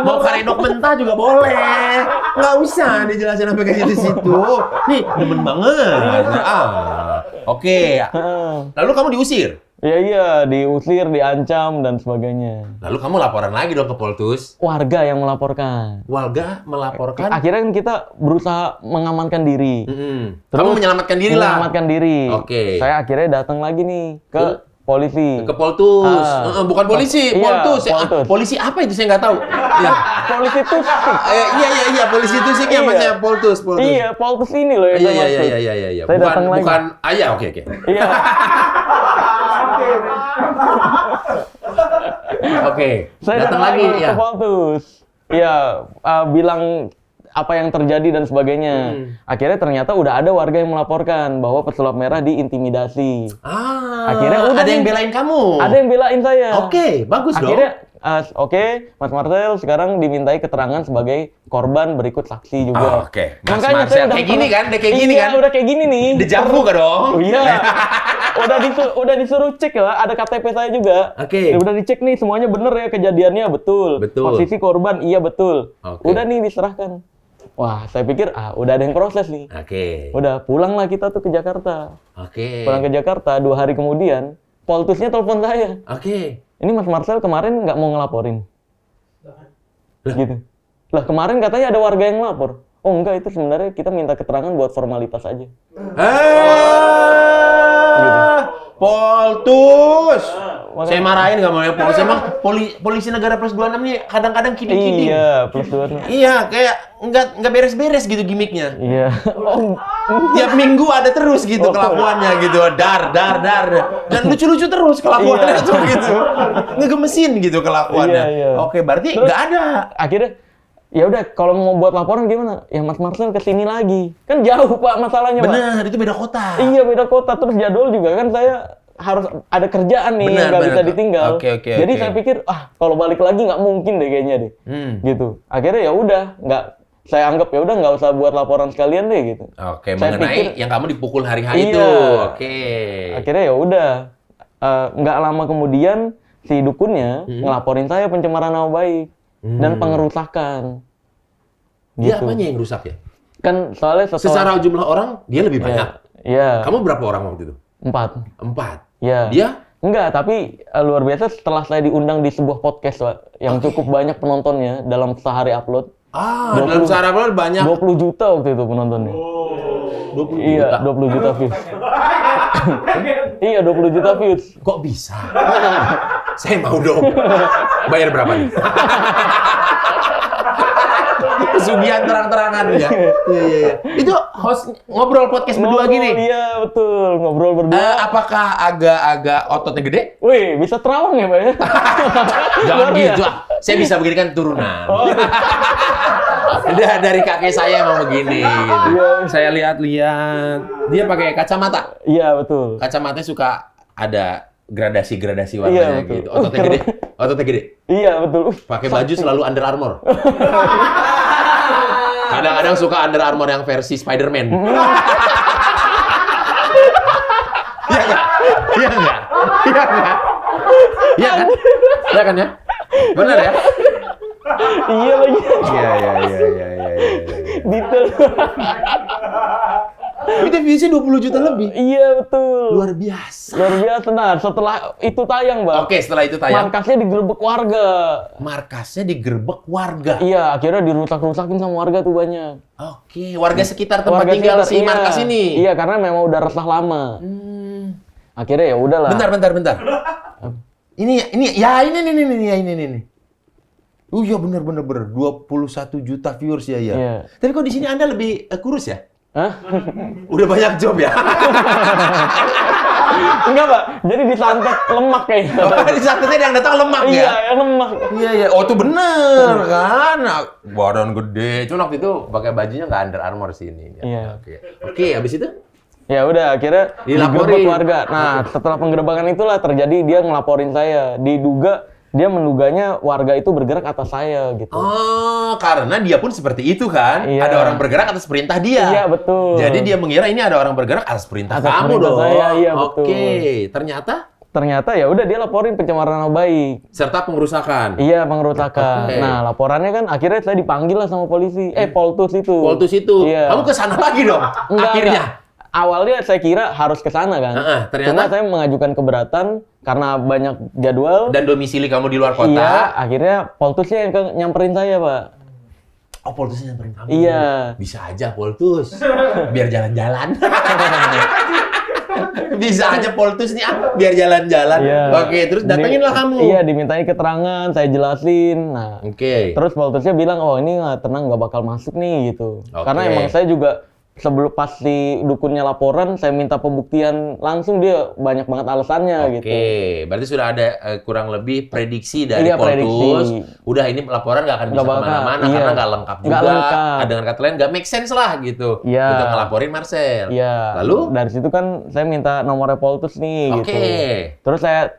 Mau karedok mentah juga boleh. Nggak usah dijelasin sampai kayak situ. Nih, demen banget. Oke. Lalu kamu diusir? Iya, diusir, diancam, dan sebagainya. Lalu kamu laporan lagi dong ke Poltus? Warga yang melaporkan. Warga melaporkan? Akhirnya kan kita berusaha mengamankan diri. Kamu menyelamatkan diri lah? Menyelamatkan diri. Oke. Saya akhirnya datang lagi nih ke polisi. Ke Poltus? Bukan polisi, Iya, Poltus. Poltus. Polisi apa itu saya nggak tahu. Ya. Polisi Tusik. Iya, polisi Tusik yang namanya Poltus. Iya, Poltus ini loh yang saya maksud. Iya. Saya datang lagi. Bukan ayah, oke. Iya. Oke. Saya Datang lagi ke ya. Poltus. Iya, bilang apa yang terjadi dan sebagainya. Akhirnya ternyata udah ada warga yang melaporkan bahwa pesulap merah diintimidasi. Akhirnya udah ada yang nih. belain kamu. Ada yang belain saya. Oke, bagus dong. Akhirnya oke, Mas Marcel sekarang dimintai keterangan sebagai korban berikut saksi juga. Oke. Mas Makanya Marcel, saya udah kayak gini kan? Udah kayak gini kan? Udah kayak gini nih. Dejavu kan dong? Oh iya. udah disuruh cek ya, ada KTP saya juga. Oke. Udah dicek nih semuanya bener ya, kejadiannya betul. Posisi korban iya betul. Oke. Udah nih diserahkan. Wah, saya pikir udah ada yang proses nih. Oke. Udah pulanglah kita tuh ke Jakarta. Oke. Pulang ke Jakarta 2 hari kemudian, Poltusnya telepon saya. Oke. Ini Mas Marcel kemarin nggak mau ngelaporin. Gitu. Lah kemarin katanya ada warga yang lapor. Oh enggak, itu sebenarnya kita minta keterangan buat formalitas aja. Poltus. Saya marahin nggak mau ya Poltus. Emang polisi negara plus 26 nih kadang-kadang kiding-kiding. Iya, plus 26. Iya, kayak nggak beres-beres gitu gimmicknya. Iya. Tiap minggu ada terus gitu kelakuannya gitu. Dar. Dan lucu-lucu terus kelakuannya tuh gitu. Ngegemesin gitu kelakuannya. Iya. Oke, berarti Terus, nggak ada. Akhirnya ya udah kalau mau buat laporan gimana? Ya Mas Marcel kesini lagi. Kan jauh Pak masalahnya Pak. Bener, itu beda kota. Iya beda kota, terus jadwal juga kan saya harus ada kerjaan nih, nggak bisa ditinggal. Oke. Jadi saya pikir kalau balik lagi nggak mungkin deh kayaknya deh. Gitu. Akhirnya ya udah saya anggap ya udah nggak usah buat laporan sekalian deh gitu. Oke, saya mengenai yang kamu dipukul hari Iya. itu. Oke. Akhirnya ya udah nggak lama kemudian si dukunnya ngelaporin saya pencemaran nama baik dan pengerusakan. Dia Gitu. apanya yang rusak ya? Kan soalnya Secara jumlah orang dia lebih banyak. Iya. Kamu berapa orang waktu itu? 4. 4. Iya. Dia? Enggak, tapi luar biasa setelah saya diundang di sebuah podcast, Pak, yang cukup banyak penontonnya dalam sehari upload. Dalam sehari upload banyak. 20 juta waktu itu penontonnya. 20 Iya, juta. 20 juta views. Iya, 20 juta views. Kok bisa? Saya mau dong. Bayar berapa nih? Pesugihan terang-terangan ya. Iya. Itu host ngobrol podcast berdua gini. Iya, betul. Ngobrol berdua. Apakah agak-agak ototnya gede? Wih, bisa terawang ya, Pak ya? Jangan Luar gitu. ya? Saya bisa begini kan turunan. Udah dari kakek saya emang begini. Gitu. Saya lihat-lihat. Dia pakai kacamata. Iya, betul. Kacamatanya suka ada gradasi-gradasi Iya, warnanya betul. gitu. Ototnya gede. Iya, betul. Pakai baju selalu Under Armour. Kadang-kadang suka Under Armour yang versi Spider-Man. Iya nggak? Iya nggak? Iya nggak? Iya kan? Iya kan ya? Benar ya? Iya lagi. Iya. Detail. Itu viewsnya 20 juta lebih. Iya, betul. Luar biasa. Luar biasa. Nah, setelah itu tayang, Bang. Oke, setelah itu tayang. Markasnya digerebek warga. Markasnya digerebek warga. Iya, akhirnya dirusak-rusakin sama warga tuh banyak. Oke, warga sekitar tempat Warga tinggal sekitar, si markas ini. Iya, karena memang udah resah lama. Akhirnya ya udahlah. Bentar. Ini. Oh iya benar. 21 juta viewers ya. Iya. Tapi kok di sini Anda lebih kurus ya? Hah? Udah banyak job ya? Enggak, Pak. Jadi disantet lemak kayaknya. Di saatnya yang datang lemak Iya, ya? yang lemak. Iya. Oh itu bener kan? Badan gede. Cuma waktu itu pakai bajunya nggak Under Armour sih ini. Iya. Oke, habis itu? Ya udah, akhirnya Dilaporin. digerebek warga. Nah, setelah penggerebekan itulah terjadi dia ngelaporin saya. Diduga dia menduganya warga itu bergerak atas saya gitu. Oh, karena dia pun seperti itu kan? Iya. Ada orang bergerak atas perintah dia. Iya, betul. Jadi dia mengira ini ada orang bergerak atas perintah Atas kamu perintah dong. saya, iya, betul. Oke, ternyata Ya udah dia laporin pencemaran nama baik. serta pengerusakan. Iya, pengerusakan. Oke. Nah, laporannya kan akhirnya saya dipanggil lah sama polisi. Poltus itu. Poltus itu. Iya. Kamu ke sana lagi dong. Akhirnya. Awalnya saya kira harus ke sana kan. Ternyata? Cuma saya mengajukan keberatan karena banyak jadwal. Dan domisili kamu di luar kota. Iya, akhirnya Poltusnya yang nyamperin saya, Pak. Oh, Poltusnya nyamperin kamu. Iya. Bisa aja Poltus. Biar jalan-jalan. Bisa aja Poltus nih, biar jalan-jalan. Iya. Oke, terus datengin lah kamu. Iya, dimintain keterangan, saya jelasin. Nah, Oke. terus Poltusnya bilang, oh ini tenang, nggak bakal masuk nih gitu. Oke. Karena emang saya juga sebelum pas di dukunnya laporan, saya minta pembuktian langsung, dia banyak banget alasannya gitu. Oke, berarti sudah ada kurang lebih prediksi dari Iya, Poltus. prediksi. Udah ini laporan nggak akan bisa Nggak bakal, kemana-mana iya. karena nggak lengkap juga. Nggak lengkap. Dengan kata lain nggak make sense lah gitu. Iya. Untuk ngelaporin Marcel. Iya. Lalu? Dari situ kan saya minta nomornya Poltus nih Oke. gitu. Terus saya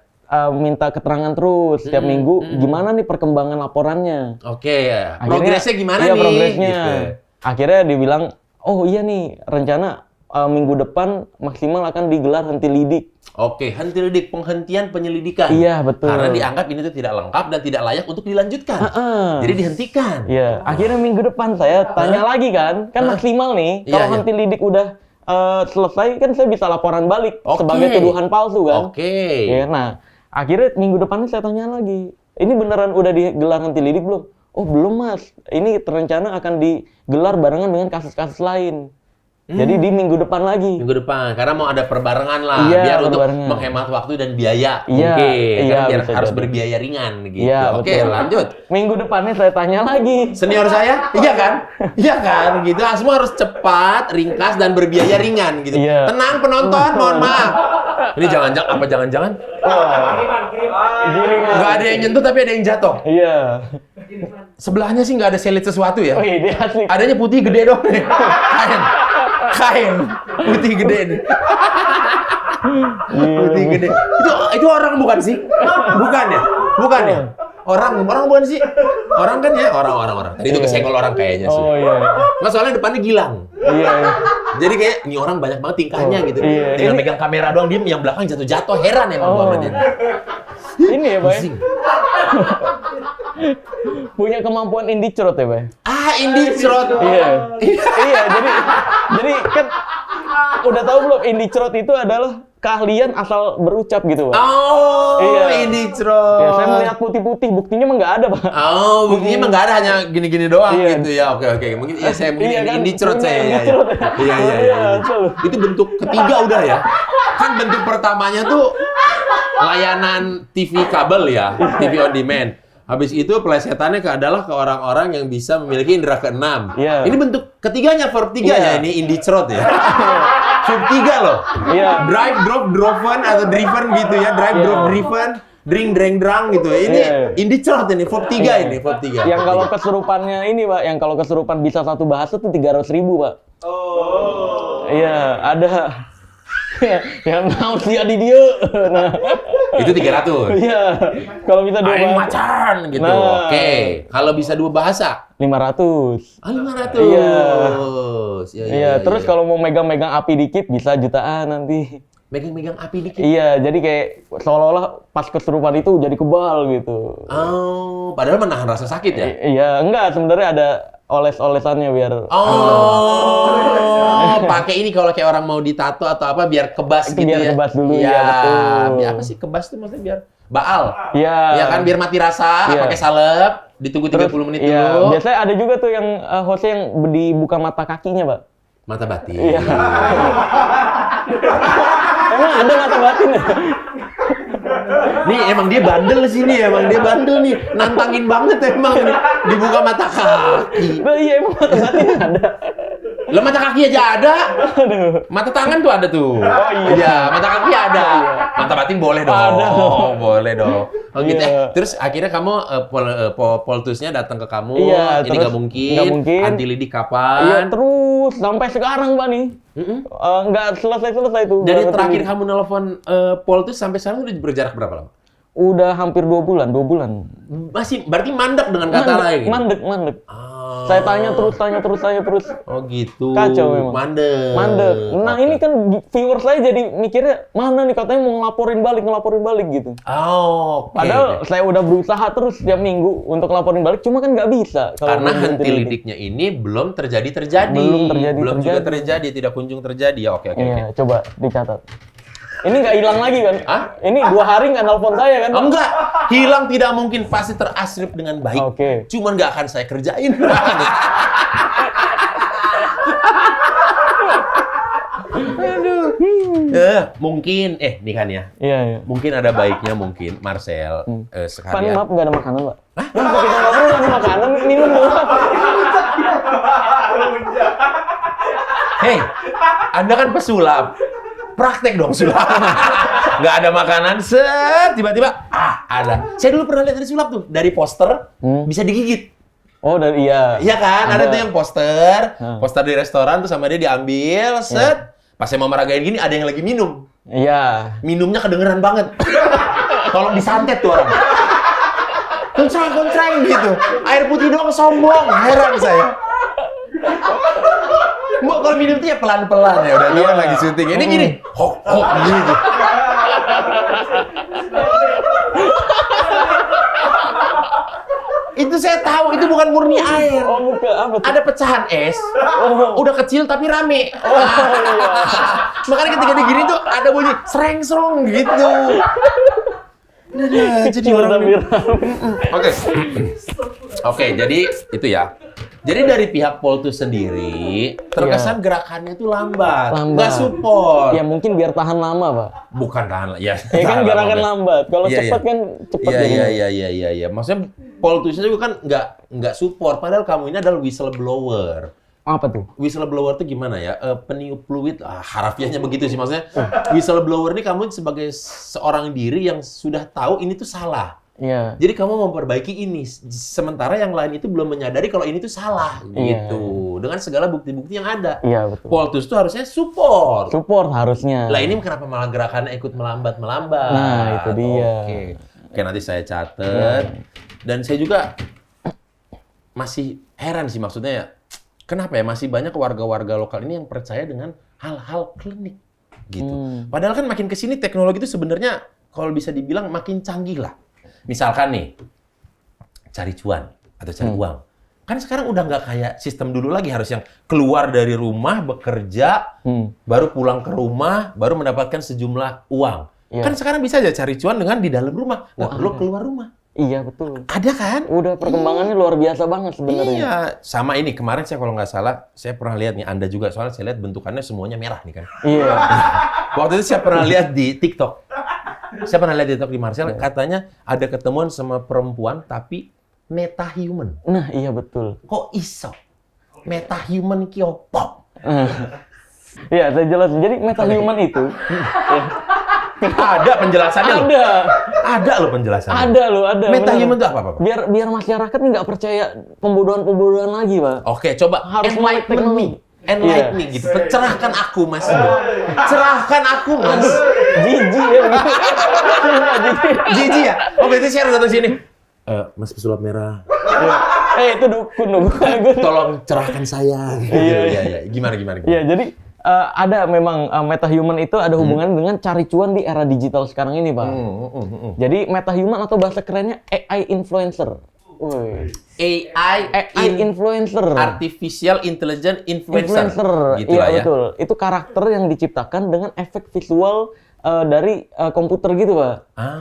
minta keterangan terus setiap minggu, gimana nih perkembangan laporannya. Oke, Akhirnya- progresnya gimana iya, nih? progresnya. Gitu. Akhirnya dibilang, oh iya nih, rencana minggu depan maksimal akan digelar henti lidik. Oke, henti penghentian penyelidikan. Iya, betul. Karena dianggap ini tuh tidak lengkap dan tidak layak untuk dilanjutkan. Jadi dihentikan. Iya, akhirnya minggu depan saya tanya lagi kan maksimal nih, Iya, kalau iya. henti lidik udah selesai kan saya bisa laporan balik Oke. sebagai tuduhan palsu kan. Oke. Ya, nah, akhirnya minggu depannya saya tanya lagi, ini beneran udah digelar henti lidik belum? Oh belum mas, ini terencana akan digelar barengan dengan kasus-kasus lain. Jadi di minggu depan lagi. Minggu depan, karena mau ada perbarengan lah, Iya, biar untuk perbarengan. menghemat waktu dan biaya. Iya, Mungkin, iya, karena biar bisa harus jadi. berbiaya ringan gitu. Iya, Oke, betul. lanjut. Minggu depannya saya tanya lagi. Senior saya, iya kan? Iya kan? Gitu. Semua harus cepat, ringkas, dan berbiaya ringan gitu. Iya. Tenang penonton, mohon maaf. Ini jangan-jangan Gini, Mas. nggak ada yang nyentuh tapi ada yang jatuh. Iya. Sebelahnya sih nggak ada selit sesuatu ya. Oh ini asli. Adanya putih gede dong nih. Kain putih gede nih. Putih gede. Itu orang bukan sih? Bukan ya? Bukan ya? Orang bukan sih? Orang kan ya? Orang. Tadi itu kesenggol orang kayaknya sih. Oh iya. Nggak, soalnya depannya gilang. Iya. Jadi kayak ini orang banyak banget tingkahnya gitu. iya. Tinggal Ini- megang kamera doang, dia yang belakang jatuh-jatuh. Heran emang gua sama dia. Ini ya, Bay. Pusing. Punya kemampuan indicrot ya, Bay. Indicrot. Iya. Iya, jadi kan udah tahu belum indicrot itu adalah keahlian asal berucap gitu, Pak. Oh, Iya. indicrot. Ya, saya melihat putih-putih, buktinya mah nggak ada, Pak. Oh, buktinya emang nggak ada, hanya gini-gini doang Iya. gitu ya. Oke. Mungkin ya saya mungkin Iya kan? indicrot Punya saya ya. indicrot. Iya. Iya, betul. Itu bentuk ketiga udah ya. Kan bentuk pertamanya tuh layanan TV kabel ya, TV on demand. Habis itu pelesetannya adalah ke orang-orang yang bisa memiliki indera keenam. Iya. Ini bentuk ketiganya, verb 3 Iya. ya, ini indicrot ya. Verb 3 loh. Iya. Drive, drop, driven atau driven gitu ya. Drive, Iya. drop, driven. Drink, drang gitu. Ini Iya. indicrot ini, verb 3 ini, verb 3. Yang kalau kesurupannya ini, Pak, yang kalau kesurupan bisa satu bahasa tuh 300.000, Pak. Oh. Iya, ada. Yang mau dia di dia. Nah. Itu 300. Iya. Kalau bisa dua Aing bahasa macan gitu. Nah. Oke. Kalau bisa 2 bahasa, 500. 500. Iya. Iya, terus kalau mau megang-megang api dikit bisa jutaan nanti. megang-megang api dikit. Iya, jadi kayak seolah-olah pas kesurupan itu jadi kebal gitu. Oh, padahal menahan rasa sakit ya? Iya, enggak, sebenarnya ada oles-olesannya biar Oh, pakai ini kalau kayak orang mau ditato atau apa biar kebas Itu gitu biar ya. kebas dulu, Iya, ya, betul. biar apa sih kebas tuh maksudnya biar baal. Iya. Ya kan biar mati rasa, Iya. pakai salep, ditunggu 30 menit iya, dulu. biasanya ada juga tuh yang hostnya yang dibuka mata kakinya, Pak. Mata batin. Iya. Emang ada mata batin ya? Nih emang dia bandel sini, emang dia bandel nih. Nantangin banget emang nih. Dibuka mata kaki. Nah, iya, emang mata batin ada. Lah mata kaki aja ada. Aduh. Mata tangan tuh ada tuh. Oh, iya. Mata kaki ada. Mata batin boleh dong. Ada dong. Boleh dong. Oh gitu Iya. ya. Terus akhirnya kamu Poltusnya datang ke kamu. Iya, Ini terus nggak mungkin. nggak mungkin. Anti lidik Iya, kapan? terus sampai sekarang, Pak nih. Nggak selesai-selesai tuh. Dari Nggak terakhir ngerti. kamu nelpon Poltus sampai sekarang udah berjarak berapa lama? Udah hampir 2 bulan. Masih berarti mandek dengan kata lain. Mandek. Ah. Saya tanya terus. Oh gitu. Kacau memang. Mandek. Nah, ini kan viewer saya jadi mikirnya, mana nih katanya mau ngelaporin balik gitu. Oh, oke. Padahal saya udah berusaha terus setiap minggu untuk ngelaporin balik, cuma kan nggak bisa. Kalau Karena belum henti lidik. lidiknya ini belum terjadi. Belum juga terjadi. terjadi, tidak kunjung terjadi. Ya, oke. Iya, coba dicatat. Ini nggak hilang lagi kan? Hah? Ini 2 hari nggak nelfon saya kan? Oh, enggak, hilang tidak mungkin, pasti terasrip dengan baik. Oke. Cuman nggak akan saya kerjain. Aduh. Mungkin, nih kan ya. Iya. Mungkin ada baiknya Marcel Pak, sekalian. maaf nggak ada makanan, Pak. Hah? Kenapa kita nggak perlu ada makanan, minum doang. Hei, Anda kan pesulap. Praktek dong sulap. Nggak ada makanan, tiba-tiba ada. Saya dulu pernah lihat dari sulap tuh, dari poster bisa digigit. Oh, iya. Iya kan? Ada tuh yang poster di restoran tuh sama dia diambil, Pas saya mau meragain gini, ada yang lagi minum. Iya. Minumnya kedengeran banget. Tolong disantet tuh orang. Kontrang gitu. Air putih doang sombong. Heran saya. Mbak kalau minum tuh ya pelan-pelan ya. Udah kan lagi syuting. Ini gini. Hok gitu. Itu saya tahu, itu bukan murni air. Oh, bukan. Apa tuh? Ada pecahan es. Udah kecil tapi rame. Makanya ketika digini tuh ada bunyi sereng-serong gitu. Jadi orang Oke, jadi itu ya. Jadi dari pihak Poltus sendiri terkesan gerakannya itu lambat. Nggak support. Ya mungkin biar tahan lama, Pak. Bukan tahan, ya. Ya kan gerakan lambat. Kalau cepat kan cepat. Iya. Maksudnya Poltusnya juga kan nggak support. Padahal kamu ini adalah whistleblower. Apa tuh? Whistleblower itu gimana ya? Peniup fluid, harafiahnya begitu sih maksudnya. Whistleblower ini kamu sebagai seorang diri yang sudah tahu ini tuh salah. Iya. Jadi kamu memperbaiki ini, sementara yang lain itu belum menyadari kalau ini tuh salah, gitu. Dengan segala bukti-bukti yang ada. Iya, betul. Poltus tuh harusnya support. Support harusnya. Lah ini kenapa malah gerakannya ikut melambat? Nah, itu dia. Oke, nanti saya catat. Dan saya juga masih heran sih maksudnya ya. Kenapa ya masih banyak warga-warga lokal ini yang percaya dengan hal-hal klinik gitu. Padahal kan makin kesini teknologi itu sebenarnya kalau bisa dibilang makin canggih lah. Misalkan nih, cari cuan atau cari uang. Kan sekarang udah nggak kayak sistem dulu lagi harus yang keluar dari rumah, bekerja, baru pulang ke rumah, baru mendapatkan sejumlah uang. Kan sekarang bisa aja cari cuan dengan di dalam rumah, nggak perlu keluar rumah. Iya, betul. Ada kan? Udah perkembangannya luar biasa banget sebenarnya. Iya, sama ini kemarin saya kalau nggak salah, saya pernah lihat nih, Anda juga soalnya saya lihat bentukannya semuanya merah nih kan. Iya. Waktu itu saya pernah lihat di TikTok. Saya pernah lihat di TikTok di Marcel, katanya ada ketemuan sama perempuan tapi metahuman. Nah, iya betul. Kok iso? Metahuman K-pop. Iya, saya jelasin. Jadi metahuman itu ada penjelasannya loh. Ada loh penjelasannya. Ada. Metahuman itu apa, Pak? Biar masyarakat nih nggak percaya pembodohan-pembodohan lagi, Pak. Oke, coba Harus melek teknologi. Enlighten me gitu. Cerahkan aku, Mas. Cerahkan aku, Mas. Jijik ya begitu. Jijik ya? Oh, berarti saya harus datang sini. Mas pesulap merah. Itu dukun. Tolong cerahkan saya. Iya. Gimana? Iya, jadi ada memang metahuman itu ada hubungan dengan cari cuan di era digital sekarang ini, Pak. Jadi metahuman atau bahasa kerennya AI influencer. AI influencer. Artificial Intelligence Influencer. Gitu Iya, lah ya. betul. Itu karakter yang diciptakan dengan efek visual dari komputer gitu, Pak.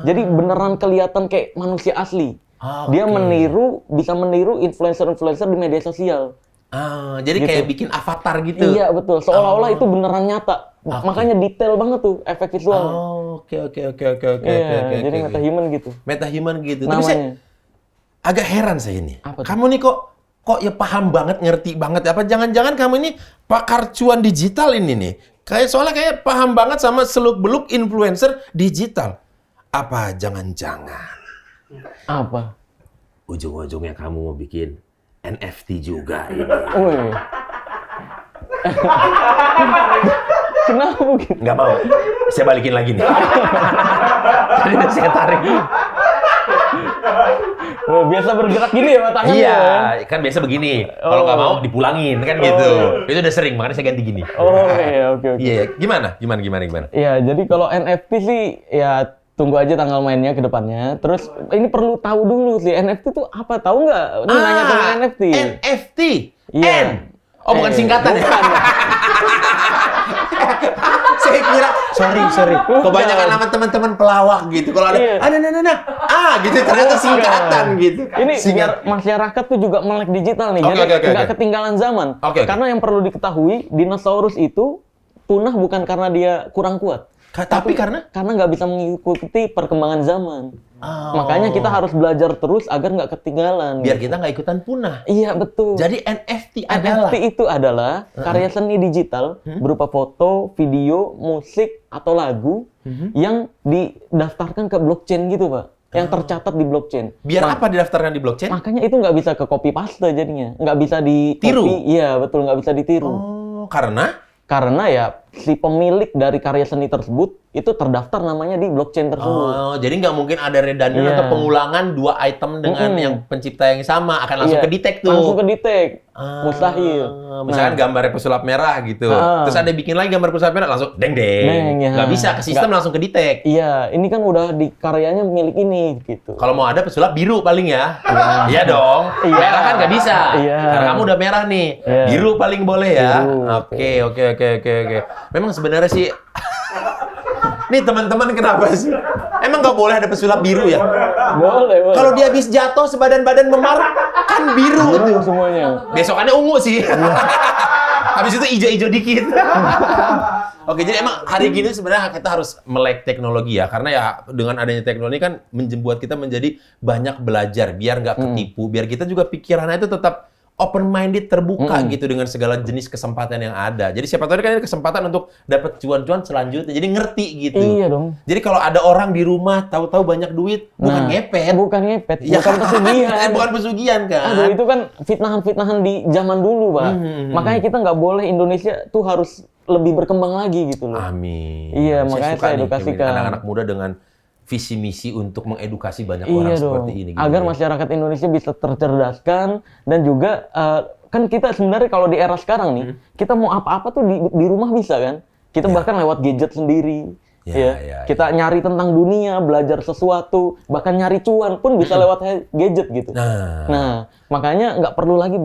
Jadi beneran kelihatan kayak manusia asli. Dia bisa meniru influencer-influencer di media sosial. Jadi Gitu. kayak bikin avatar gitu. Iya, betul. Seolah-olah itu beneran nyata. Makanya detail banget tuh efek visual. Oke. Iya, jadi metahuman gitu. Metahuman gitu. Tapi saya Namanya. agak heran saya ini. Apa tuh? Kamu nih kok ya paham banget, ngerti banget. Apa jangan-jangan kamu ini pakar cuan digital ini nih? Soalnya kayak paham banget sama seluk-beluk influencer digital. Apa jangan-jangan Apa? ujung-ujungnya kamu mau bikin NFT juga ini? Wih. Kenapa begitu? Nggak mau. Saya balikin lagi nih. Jadi saya tarik. Biasa bergerak gini ya tangannya. Iya, kan biasa begini. Kalau nggak mau dipulangin kan gitu. Itu udah sering, makanya saya ganti gini. Oh iya, oke. Iya, gimana? Iya, jadi kalau NFT sih ya tunggu aja tanggal mainnya ke depannya. Terus ini perlu tahu dulu sih NFT itu apa? Tahu nggak? Ini nanya tentang NFT. NFT. Iya. N. Oh, bukan singkatan ya? Bukan. Saya kira, sorry. Kebanyakan nama teman-teman pelawak gitu. Kalau ada, Iya. gitu ternyata singkatan gitu. Ini biar masyarakat tuh juga melek digital nih, Oke, jadi oke. nggak ketinggalan zaman. Oke. Karena yang perlu diketahui, dinosaurus itu punah bukan karena dia kurang kuat, Tapi karena nggak bisa mengikuti perkembangan zaman. Oh. Makanya kita harus belajar terus agar nggak ketinggalan. biar kita nggak ikutan punah. Iya betul. Jadi NFT adalah NFT itu adalah karya seni digital berupa foto, video, musik, atau lagu yang didaftarkan ke blockchain gitu, Pak. Yang tercatat di blockchain. biar apa didaftarkan di blockchain? Makanya itu nggak bisa ke copy paste jadinya. Nggak bisa ditiru. Tiru? Iya, betul. Nggak bisa ditiru. Oh, karena Karena ya si pemilik dari karya seni tersebut itu terdaftar namanya di blockchain tersebut. jadi nggak mungkin ada redundant Iya. atau pengulangan dua item dengan yang pencipta yang sama akan langsung Iya, ke detect tuh. Langsung ke detect. Mustahil. Misalkan gambarnya pesulap merah gitu. Terus ada bikin lagi gambar pesulap merah langsung deng. Deng, ya. Nggak bisa ke sistem langsung ke detect. Iya, ini kan udah di karyanya milik ini gitu. Kalau mau ada pesulap biru paling ya. Iya dong. Iya. Merah kan nggak bisa. Iya. Karena kamu udah merah nih. Iya. Biru paling boleh ya. Biru. Oke. Memang sebenarnya sih nih teman-teman kenapa sih? Emang nggak boleh ada pesulap biru ya? Boleh. Kalau dia habis jatuh sebadan-badan memar kan biru tuh. Biru semuanya. Besokannya ungu sih. Habis itu ijo-ijo dikit. Oke, jadi emang hari gini sebenarnya kita harus melek teknologi ya. Karena ya dengan adanya teknologi kan membuat kita menjadi banyak belajar. Biar nggak ketipu. Biar kita juga pikirannya itu tetap open-minded, terbuka gitu dengan segala jenis kesempatan yang ada. Jadi siapa tahu kan ini kesempatan untuk dapat cuan-cuan selanjutnya. Jadi ngerti gitu. Iya dong. Jadi kalau ada orang di rumah tahu-tahu banyak duit, bukan ngepet. Bukan ngepet, Ya bukan pesugihan. bukan pesugihan kan. Aduh, itu kan fitnahan-fitnahan di zaman dulu, Pak. Makanya kita nggak boleh Indonesia tuh harus lebih berkembang lagi gitu loh. Amin. Iya, makanya suka saya nih, edukasikan. anak-anak muda dengan visi misi untuk mengedukasi banyak Iya orang dong. seperti ini. Gitu. Agar masyarakat Indonesia bisa tercerdaskan dan juga kan kita sebenarnya kalau di era sekarang nih, kita mau apa-apa tuh di rumah bisa kan? Kita bahkan lewat gadget sendiri. Ya, Kita nyari tentang dunia, belajar sesuatu, bahkan nyari cuan pun bisa lewat gadget gitu. Nah, makanya nggak perlu lagi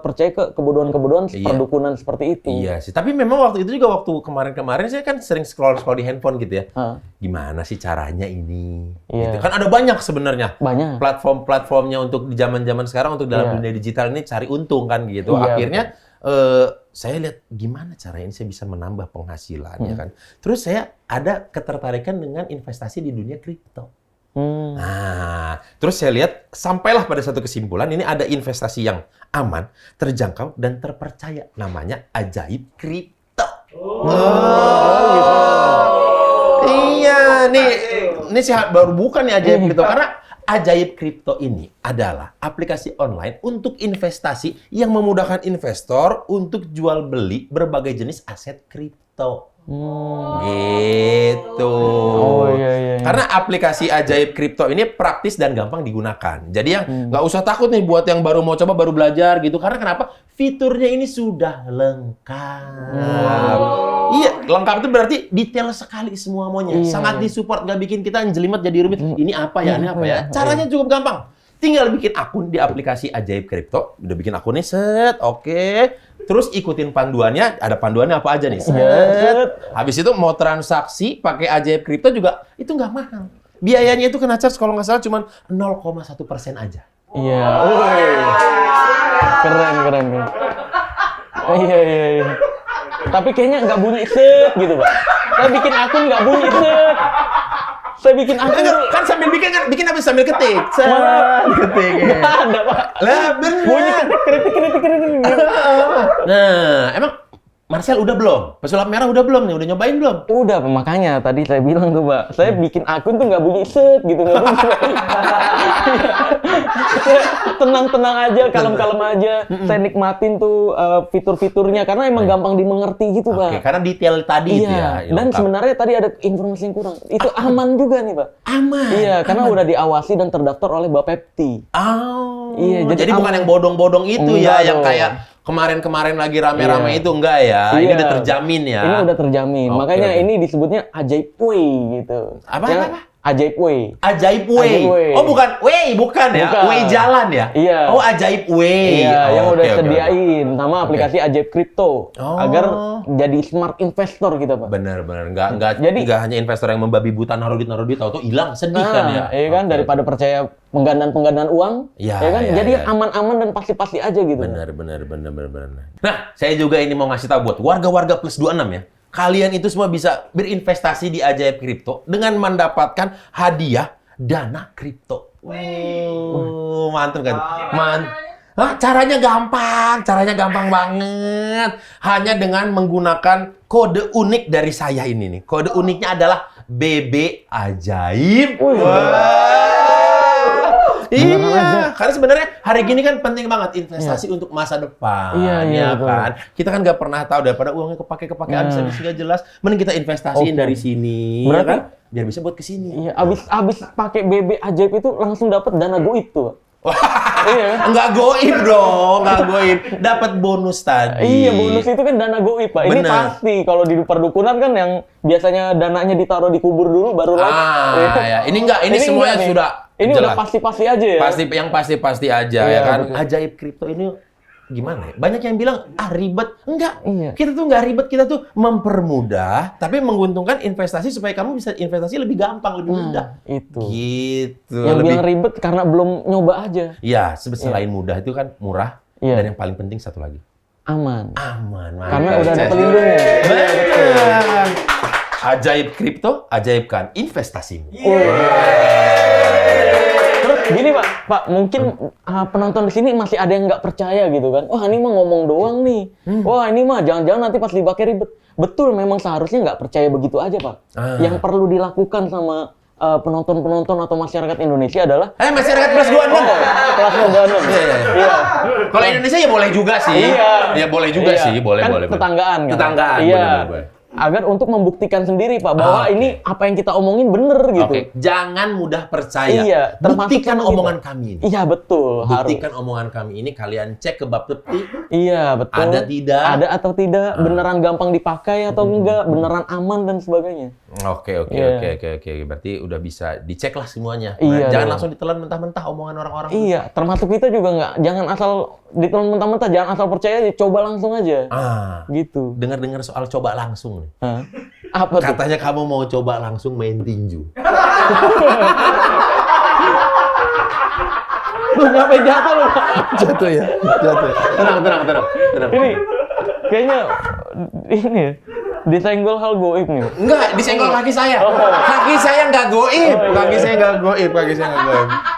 percaya ke kebodohan-kebodohan perdukunan seperti itu. Iya sih. Tapi memang waktu itu juga waktu kemarin-kemarin saya kan sering scroll di handphone gitu ya. Gimana sih caranya ini? Iya. Gitu. Kan ada banyak sebenarnya. Banyak. Platform-platformnya untuk di zaman-zaman sekarang untuk dalam dunia digital ini cari untung kan gitu. Iya, Akhirnya saya lihat gimana caranya saya bisa menambah penghasilan ya kan. Terus saya ada ketertarikan dengan investasi di dunia kripto. Nah, terus saya lihat sampailah pada satu kesimpulan ini ada investasi yang aman, terjangkau dan terpercaya. Namanya Ajaib Kripto. Iya, ini sih baru bukan nih Ajaib Kripto karena Ajaib Kripto ini adalah aplikasi online untuk investasi yang memudahkan investor untuk jual beli berbagai jenis aset kripto. Gitu. Iya. Karena aplikasi Ajaib Kripto ini praktis dan gampang digunakan. Jadi yang nggak usah takut nih buat yang baru mau coba, baru belajar gitu. Karena kenapa? Fiturnya ini sudah lengkap. Iya, lengkap itu berarti detail sekali semuanya. Sangat disupport, nggak bikin kita jelimet jadi rumit. Ini apa ya? Ini apa ya? Caranya cukup gampang. Tinggal bikin akun di aplikasi Ajaib Kripto. Udah bikin akunnya, set, oke. Terus ikutin panduannya, ada panduannya apa aja nih? Set. Habis itu mau transaksi pakai Ajaib Kripto juga, itu nggak mahal. Biayanya itu kena charge kalau nggak salah cuma 0,1% aja. Iya. Keren. Iya. Tapi kayaknya nggak bunyi set gitu, Pak. Saya bikin akun nggak bunyi set. Saya bikin akun Kan sambil bikin apa sambil ketik. Ketik. nggak ada, Pak. Lah bener. Bunyi kritik. Nah, emang Marcel udah belum? Pesulap merah udah belum nih? Udah nyobain belum? Udah, makanya tadi saya bilang tuh, Pak. Saya bikin akun tuh nggak bunyi set gitu, nggak bunyi. Saya tenang-tenang aja, kalem-kalem aja. Saya nikmatin tuh fitur-fiturnya karena emang gampang dimengerti gitu, Oke, Pak. karena detail tadi itu ya. Iya, dan lengkap. sebenarnya tadi ada informasi yang kurang. Itu aman juga nih, Pak. Aman. Iya, karena udah diawasi dan terdaftar oleh Bapepti. Oh, Iya, jadi jadi bukan aman. yang bodong-bodong itu ya, Enggak yang dong. kayak kemarin-kemarin lagi rame-rame Iya. itu enggak ya? Ini Iya. udah terjamin ya. Ini udah terjamin. Oke, Makanya oke. ini disebutnya Ajaib Way gitu. Apa? Ajaib Way. Ajaib Way. Ajaib Way. Oh bukan ya? Bukan. Way jalan ya? Iya. Oh Ajaib Way. Iya, Oh, yang oke, udah oke, oke. sediain sama aplikasi Ajaib Crypto Oh. agar jadi smart investor kita, Pak. Bener. Nggak Jadi- hanya investor yang membabi buta naruh duit, tahu-tahu hilang, sedih kan ya? Iya kan, Oke. daripada percaya penggandaan uang, Iya, ya kan, iya, jadi iya. aman-aman dan pasti-pasti aja gitu. Bener. Nah, saya juga ini mau ngasih tahu buat warga-warga plus 26 ya. Kalian itu semua bisa berinvestasi di Ajaib Kripto dengan mendapatkan hadiah dana kripto. Mantap kan? Caranya gampang banget. Hanya dengan menggunakan kode unik dari saya ini nih. Kode uniknya adalah BB Ajaib. Iya, karena sebenarnya hari gini kan penting banget investasi untuk masa depan, Iya, ya betul. kan? Kita kan nggak pernah tahu daripada uangnya kepake habis nggak jelas. Mending kita investasiin Oke. dari sini, ya Berarti- kan? Biar bisa buat kesini. Iya, abis pakai BB Ajaib itu langsung dapat dana goib tuh, Pak. Iya. Nggak goib dong, nggak goib. Dapat bonus tadi. Iya, bonus itu kan dana goib, Pak. Ini Bener. pasti kalau di perdukunan kan yang biasanya dananya ditaruh di kubur dulu baru Ya. Ini enggak, ini semuanya enggak nih. sudah Ini jelas. udah pasti-pasti aja ya. Pasti aja Iya, ya kan. betul. Ajaib kripto ini gimana ya? Banyak yang bilang ribet. Enggak. Iya. Kita tuh nggak ribet, kita tuh mempermudah tapi menguntungkan investasi supaya kamu bisa investasi lebih gampang, lebih mudah. Itu. Gitu. Yang lebih bilang ribet karena belum nyoba aja. ya, selain mudah itu kan murah Iya. dan yang paling penting satu lagi. Aman. Aman. Karena mantap. udah ada pelindungnya. Benar. Ajaib kripto, ajaibkan investasimu. Terus gini Pak, mungkin penonton di sini masih ada yang nggak percaya gitu kan. Wah ini mah ngomong doang nih. Wah ini mah jangan-jangan nanti pas dipakai ribet. Betul, memang seharusnya nggak percaya begitu aja Pak. Yang perlu dilakukan sama penonton-penonton atau masyarakat Indonesia adalah Masyarakat plus 26. kelas 26. Iya. Kalau Indonesia ya boleh juga sih. Iya. Ya boleh juga Iya. sih, boleh. Kan tetanggaan kan. Tetanggaan, Iya. boleh. Agar untuk membuktikan sendiri Pak bahwa Oke. ini apa yang kita omongin bener gitu. Oke, jangan mudah percaya. Iya, termasuk Buktikan sama kita. omongan kami ini. Iya betul, Buktikan harus. omongan kami ini, kalian cek ke Bapepti. Iya betul. Ada tidak? Ada atau tidak? Beneran gampang dipakai atau enggak? Beneran aman dan sebagainya. Oke. Iya. Berarti udah bisa dicek lah semuanya. Iya, Jangan dong. langsung ditelan mentah-mentah omongan orang-orang. Iya, termasuk kita juga nggak. Jangan asal ditelan mentah-mentah, jangan asal percaya, coba langsung aja. Gitu. Dengar-dengar soal coba langsung nih. Hah? Apa tuh? Katanya kamu mau coba langsung main tinju. Lu ngapain jatuh lu? Jatuh ya. Tenang. Ini kayaknya ini ya, disenggol hal goib nih. Enggak, disenggol kaki saya. Oh. Kaki saya nggak goib. Oh, iya. Kaki saya nggak goib.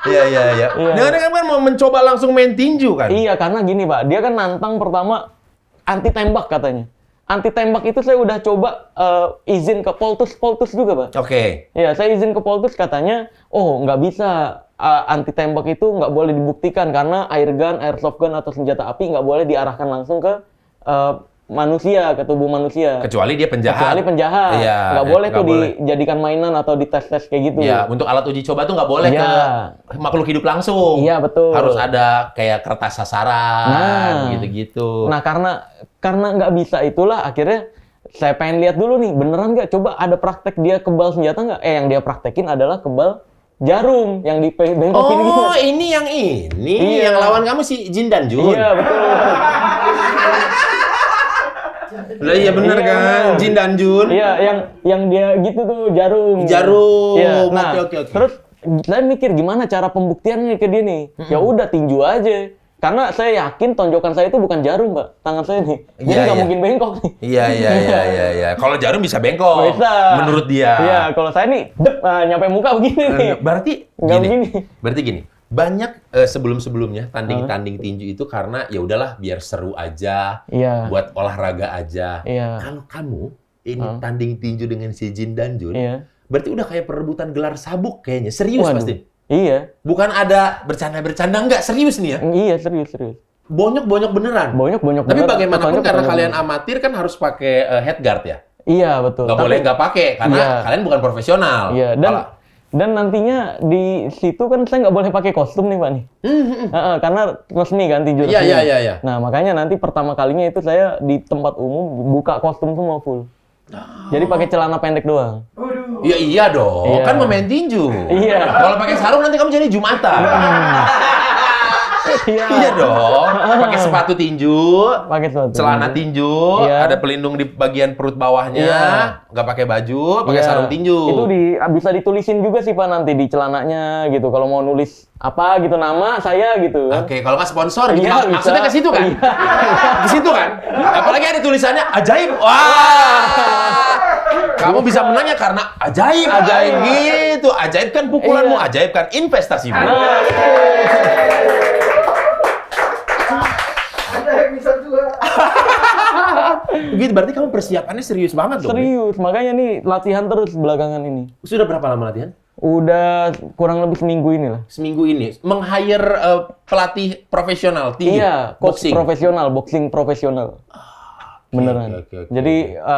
Iya. Iya. Dengar-dengar kan mau mencoba langsung main tinju kan? Iya, karena gini Pak, dia kan nantang pertama anti tembak katanya. Anti tembak itu saya udah coba izin ke Poltus juga Pak. Oke. Iya, saya izin ke Poltus katanya, oh nggak bisa anti tembak itu nggak boleh dibuktikan karena airsoft gun atau senjata api nggak boleh diarahkan langsung ke manusia, ke tubuh manusia. Kecuali dia penjahat. Kecuali penjahat. Iya. Nggak boleh nggak tuh boleh. dijadikan mainan atau dites-tes kayak gitu. Iya, untuk alat uji coba tuh nggak boleh Iya. ke makhluk hidup langsung. Iya, betul. Harus ada kayak kertas sasaran, Nah. gitu-gitu. Nah, karena nggak bisa itulah akhirnya saya pengen lihat dulu nih, beneran nggak? Coba ada praktek dia kebal senjata nggak? Yang dia praktekin adalah kebal jarum yang dibengkokin gitu. Oh, ini yang Iya. yang lawan kamu si Jin dan Jun. Iya, betul. Lah iya bener Iya, kan, bener. Jin dan Jun. Iya, yang dia gitu tuh jarum. Jarum. Iya. Nah, Oke. terus saya mikir gimana cara pembuktiannya ke dia nih. Ya udah tinju aja. Karena saya yakin tonjokan saya itu bukan jarum, Mbak. Tangan saya nih. Jadi Iya, nggak iya. mungkin bengkok nih. Iya. Kalau jarum bisa bengkok. Bisa. Menurut dia. Iya, kalau saya nih nyampe muka begini nih. Berarti Nggak gini. begini. Berarti gini. banyak sebelum-sebelumnya tanding tinju itu karena ya udahlah biar seru aja, Iya. buat olahraga aja. Iya. Kalau kamu ini tanding tinju dengan si Jin dan Jun, Iya. berarti udah kayak perebutan gelar sabuk kayaknya. Serius Waduh. pasti. Iya. Bukan ada bercanda-bercanda, enggak, serius nih ya. Iya, serius. Bonyok-bonyok beneran. Bonyok Tapi bener. bagaimanapun Ketonjok, karena ketonjok kalian bener. amatir kan harus pakai headguard ya. Iya, betul. Nggak boleh nggak pakai karena Iya. kalian bukan profesional. Iya, dan nantinya di situ kan saya nggak boleh pakai kostum nih, Pak nih. Karena resmi kan tinju Iya, resmi. iya. Nah, makanya nanti pertama kalinya itu saya di tempat umum buka kostum semua full. Jadi pakai celana pendek doang. Iya dong, Iya. kan pemain tinju. Iya. Kalau pakai sarung nanti kamu jadi Jumatan. Iya. Iya dong. Pakai sepatu tinju, Pakai sepatu. celana tinju, Iya. ada pelindung di bagian perut bawahnya, Iya. nggak pakai baju, pakai Iya. sarung tinju. Itu bisa ditulisin juga sih Pak nanti di celananya gitu. Kalau mau nulis apa gitu nama saya gitu. Oke, kalau nggak sponsor, gitu. Iya, bisa. Maksudnya ke situ kan? Iya. Ke situ kan? Apalagi ada tulisannya ajaib. Wah. Kamu bisa menangnya karena ajaib. Ajaib. Gitu. Ajaib kan pukulanmu, Iya. ajaib kan investasimu. Nah, Gitu, berarti kamu persiapannya serius banget dong. serius. Makanya nih latihan terus belakangan ini. Sudah berapa lama latihan? Udah kurang lebih seminggu ini lah. Seminggu ini. Meng-hire pelatih profesional tinju, Iya, coach boxing. profesional, boxing profesional. Beneran. oke. Jadi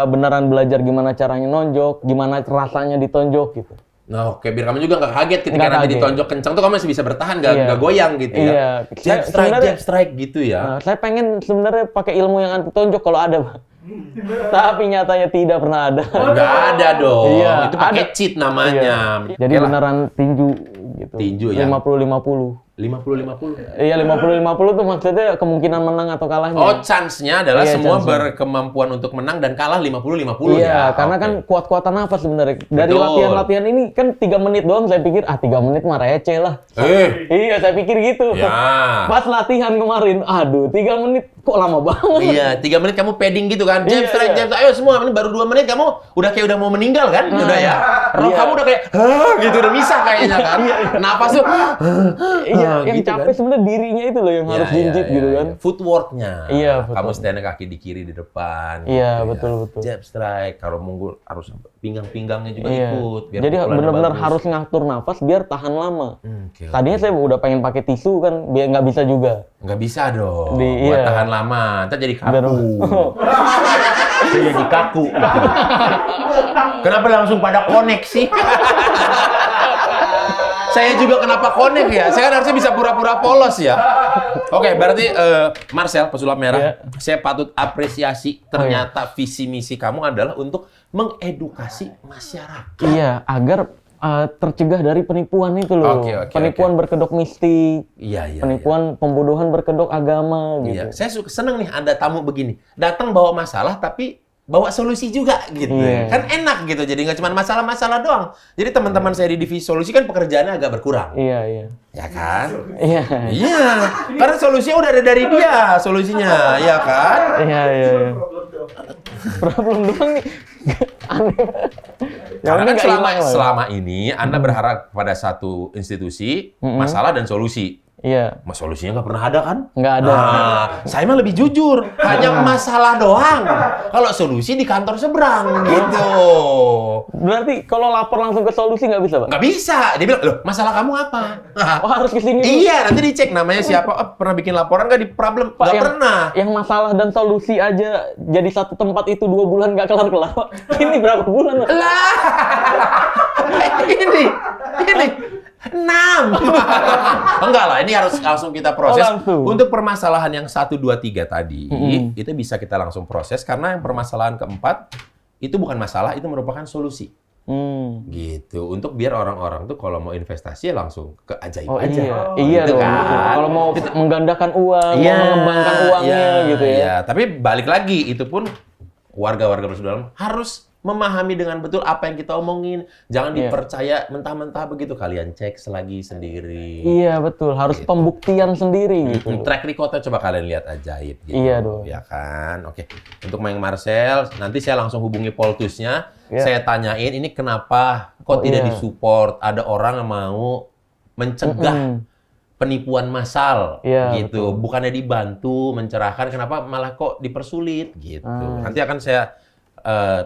beneran belajar gimana caranya nonjok, gimana rasanya ditonjok gitu. Nah, oke, biar kamu juga nggak kaget ketika Nggak nanti kaget. ditonjok kencang tuh kamu masih bisa bertahan, nggak Iya. nggak goyang gitu ya. Iya. Sebenarnya- Jab strike gitu ya. Nah, saya pengen sebenarnya pakai ilmu yang anti tonjok kalau ada, Pak. Tapi nyatanya tidak pernah ada. Nggak ada dong. Iya, Itu pakai ada. cheat namanya. Iya. Jadi Oke lah. beneran tinju gitu. Tinju ya? 50-50. 50-50. Iya, 50-50 tuh maksudnya kemungkinan menang atau kalahnya. Oh, chance-nya adalah Iya, semua chance-nya. berkemampuan untuk menang dan kalah 50-50 Iya, ya. karena Oke. kan kuat-kuatan apa sebenarnya? Dari Betul. latihan-latian ini kan 3 menit doang, saya pikir 3 menit mah receh lah. Iya, saya pikir gitu. Ya. Pas latihan kemarin, aduh 3 menit kok lama banget. Iya, 3 menit kamu padding gitu kan. Jab Iya, strike, iya. jab strike. Ayo semua, ini baru 2 menit kamu udah kayak udah mau meninggal kan? Udah ya. Roh Iya. kamu udah kayak gitu udah misah kayaknya kan. Napas tuh Iya, yang gitu capek kan. sebenarnya dirinya itu loh yang harus jinjit gitu kan. Footwork-nya. Iya, Kamu footwork. stand kaki di kiri di depan. Iya, gitu betul, ya. betul. Jab strike, kalau munggul harus pinggang-pinggangnya juga Iya. ikut. Biar Jadi pukulannya benar-benar bagus. harus ngatur nafas biar tahan lama. Oke, oke. Tadinya saya udah pengen pakai tisu kan, biar nggak bisa juga. Nggak bisa dong. Di- Buat iya. tahan lama. Ntar jadi kaku. Biar- Saya jadi kaku. Kenapa langsung pada connect sih? Saya juga kenapa connect ya? Saya kan harusnya bisa pura-pura polos ya. Oke, berarti Marcel, pesulap merah, saya patut apresiasi. Ternyata visi misi kamu adalah untuk mengedukasi masyarakat. Iya, agar tercegah dari penipuan itu loh. Oke, oke, Penipuan berkedok mistik, Iya, iya. penipuan pembodohan berkedok agama gitu. Iya, saya seneng nih ada tamu begini. Datang bawa masalah tapi bawa solusi juga gitu. Iya. Kan enak gitu. Jadi nggak cuma masalah-masalah doang. Jadi teman-teman saya di divisi solusi kan pekerjaannya agak berkurang. Iya, iya. Ya kan? Iya. Iya. Karena solusinya udah ada dari dia, solusinya. Ya kan? Iya, iya, iya. Problem doang nih. Aneh. Karena Yang kan penting nggak hilang lah. selama ini Anda berharap pada satu institusi, masalah dan solusi. Iya, Mas solusinya nggak pernah ada kan? nggak ada. Nah, saya mah lebih jujur, hanya masalah doang. Kalau solusi di kantor seberang gitu. Berarti kalau lapor langsung ke solusi nggak bisa, Pak? Nggak bisa. Dia bilang, loh masalah kamu apa? Oh, harus ke sini. Iya, nanti dicek namanya siapa. Oh, pernah bikin laporan nggak di problem? Pak, Nggak pernah. Yang masalah dan solusi aja jadi satu tempat itu 2 bulan nggak kelar-kelar, Pak. Ini berapa bulan, Pak? Lah, ini 6. Enggak lah, ini harus langsung kita proses. Oh, langsung. Untuk permasalahan yang 1, 2, 3 tadi, itu bisa kita langsung proses karena yang permasalahan keempat itu bukan masalah, itu merupakan solusi. Gitu. Untuk biar orang-orang tuh kalau mau investasi ya langsung ke ajaib Oh aja. iya, iya Gitu dong. kan. Kalau mau menggandakan uang, Iya, mau mengembangkan uangnya gitu ya. Iya, tapi balik lagi itu pun warga-warga Persaudaraan harus memahami dengan betul apa yang kita omongin. Jangan Iya. dipercaya mentah-mentah begitu. Kalian cek selagi sendiri. Iya betul, harus Gitu. pembuktian sendiri gitu. Track recordnya coba kalian lihat ajaib gitu. Iya dong. Ya kan? Oke. Untuk Mang Marcel, nanti saya langsung hubungi Poltusnya. Iya. Saya tanyain ini kenapa kok tidak iya. disupport. Ada orang yang mau mencegah penipuan massal Iya, gitu. Bukannya dibantu, mencerahkan, kenapa malah kok dipersulit gitu. Nanti akan saya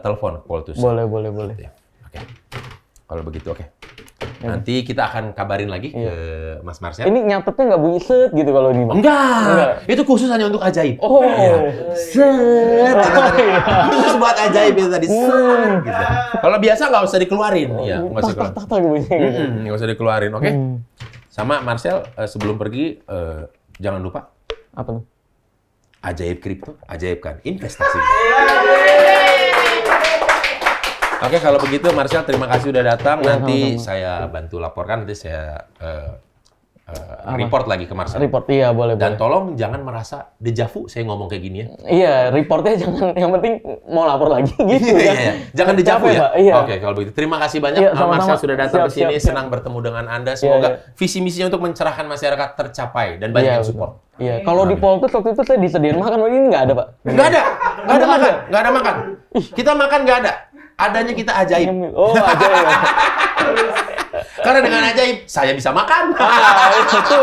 telepon Poltus. Boleh. Ya, oke. Kalau begitu oke. Nanti kita akan kabarin lagi ke Mas Marcel. Ini nyatetnya nggak bunyi set gitu kalau ini, Bang? Enggak. Itu khusus hanya untuk ajaib. Oh. Set. Khusus buat ajaib itu tadi. Set. Gitu. Kalau biasa nggak usah dikeluarin. Iya, nggak usah dikeluarin. Tak bunyinya gitu. Nggak usah dikeluarin, oke? Sama Marcel, sebelum pergi, jangan lupa Apa tuh? ajaib kripto, ajaib kan investasi. Oke, kalau begitu Marcel terima kasih udah datang. Ya, Nanti sama-sama. saya bantu laporkan, nanti saya report lagi ke Marcel. Report, iya boleh. Dan tolong jangan merasa dejavu saya ngomong kayak gini ya. Iya, reportnya jangan, yang penting mau lapor lagi gitu Iya, kan. iya. Jangan dejavu Capek, ya. Pak. Iya. Oke, kalau begitu terima kasih banyak Iya, sama-sama. Marcel sudah datang Siap, ke sini. siap. Senang bertemu dengan Anda. Semoga Iya. visi misinya untuk mencerahkan masyarakat tercapai dan banyak Iya, yang support. Iya, kalau di Poltus waktu itu saya disediain makan, ini nggak ada, Pak. Nggak ada makan, nggak ada makan. Kita makan nggak ada. Adanya kita ajaib. Oh, aja ya. Karena dengan ajaib saya bisa makan. Ah, itu.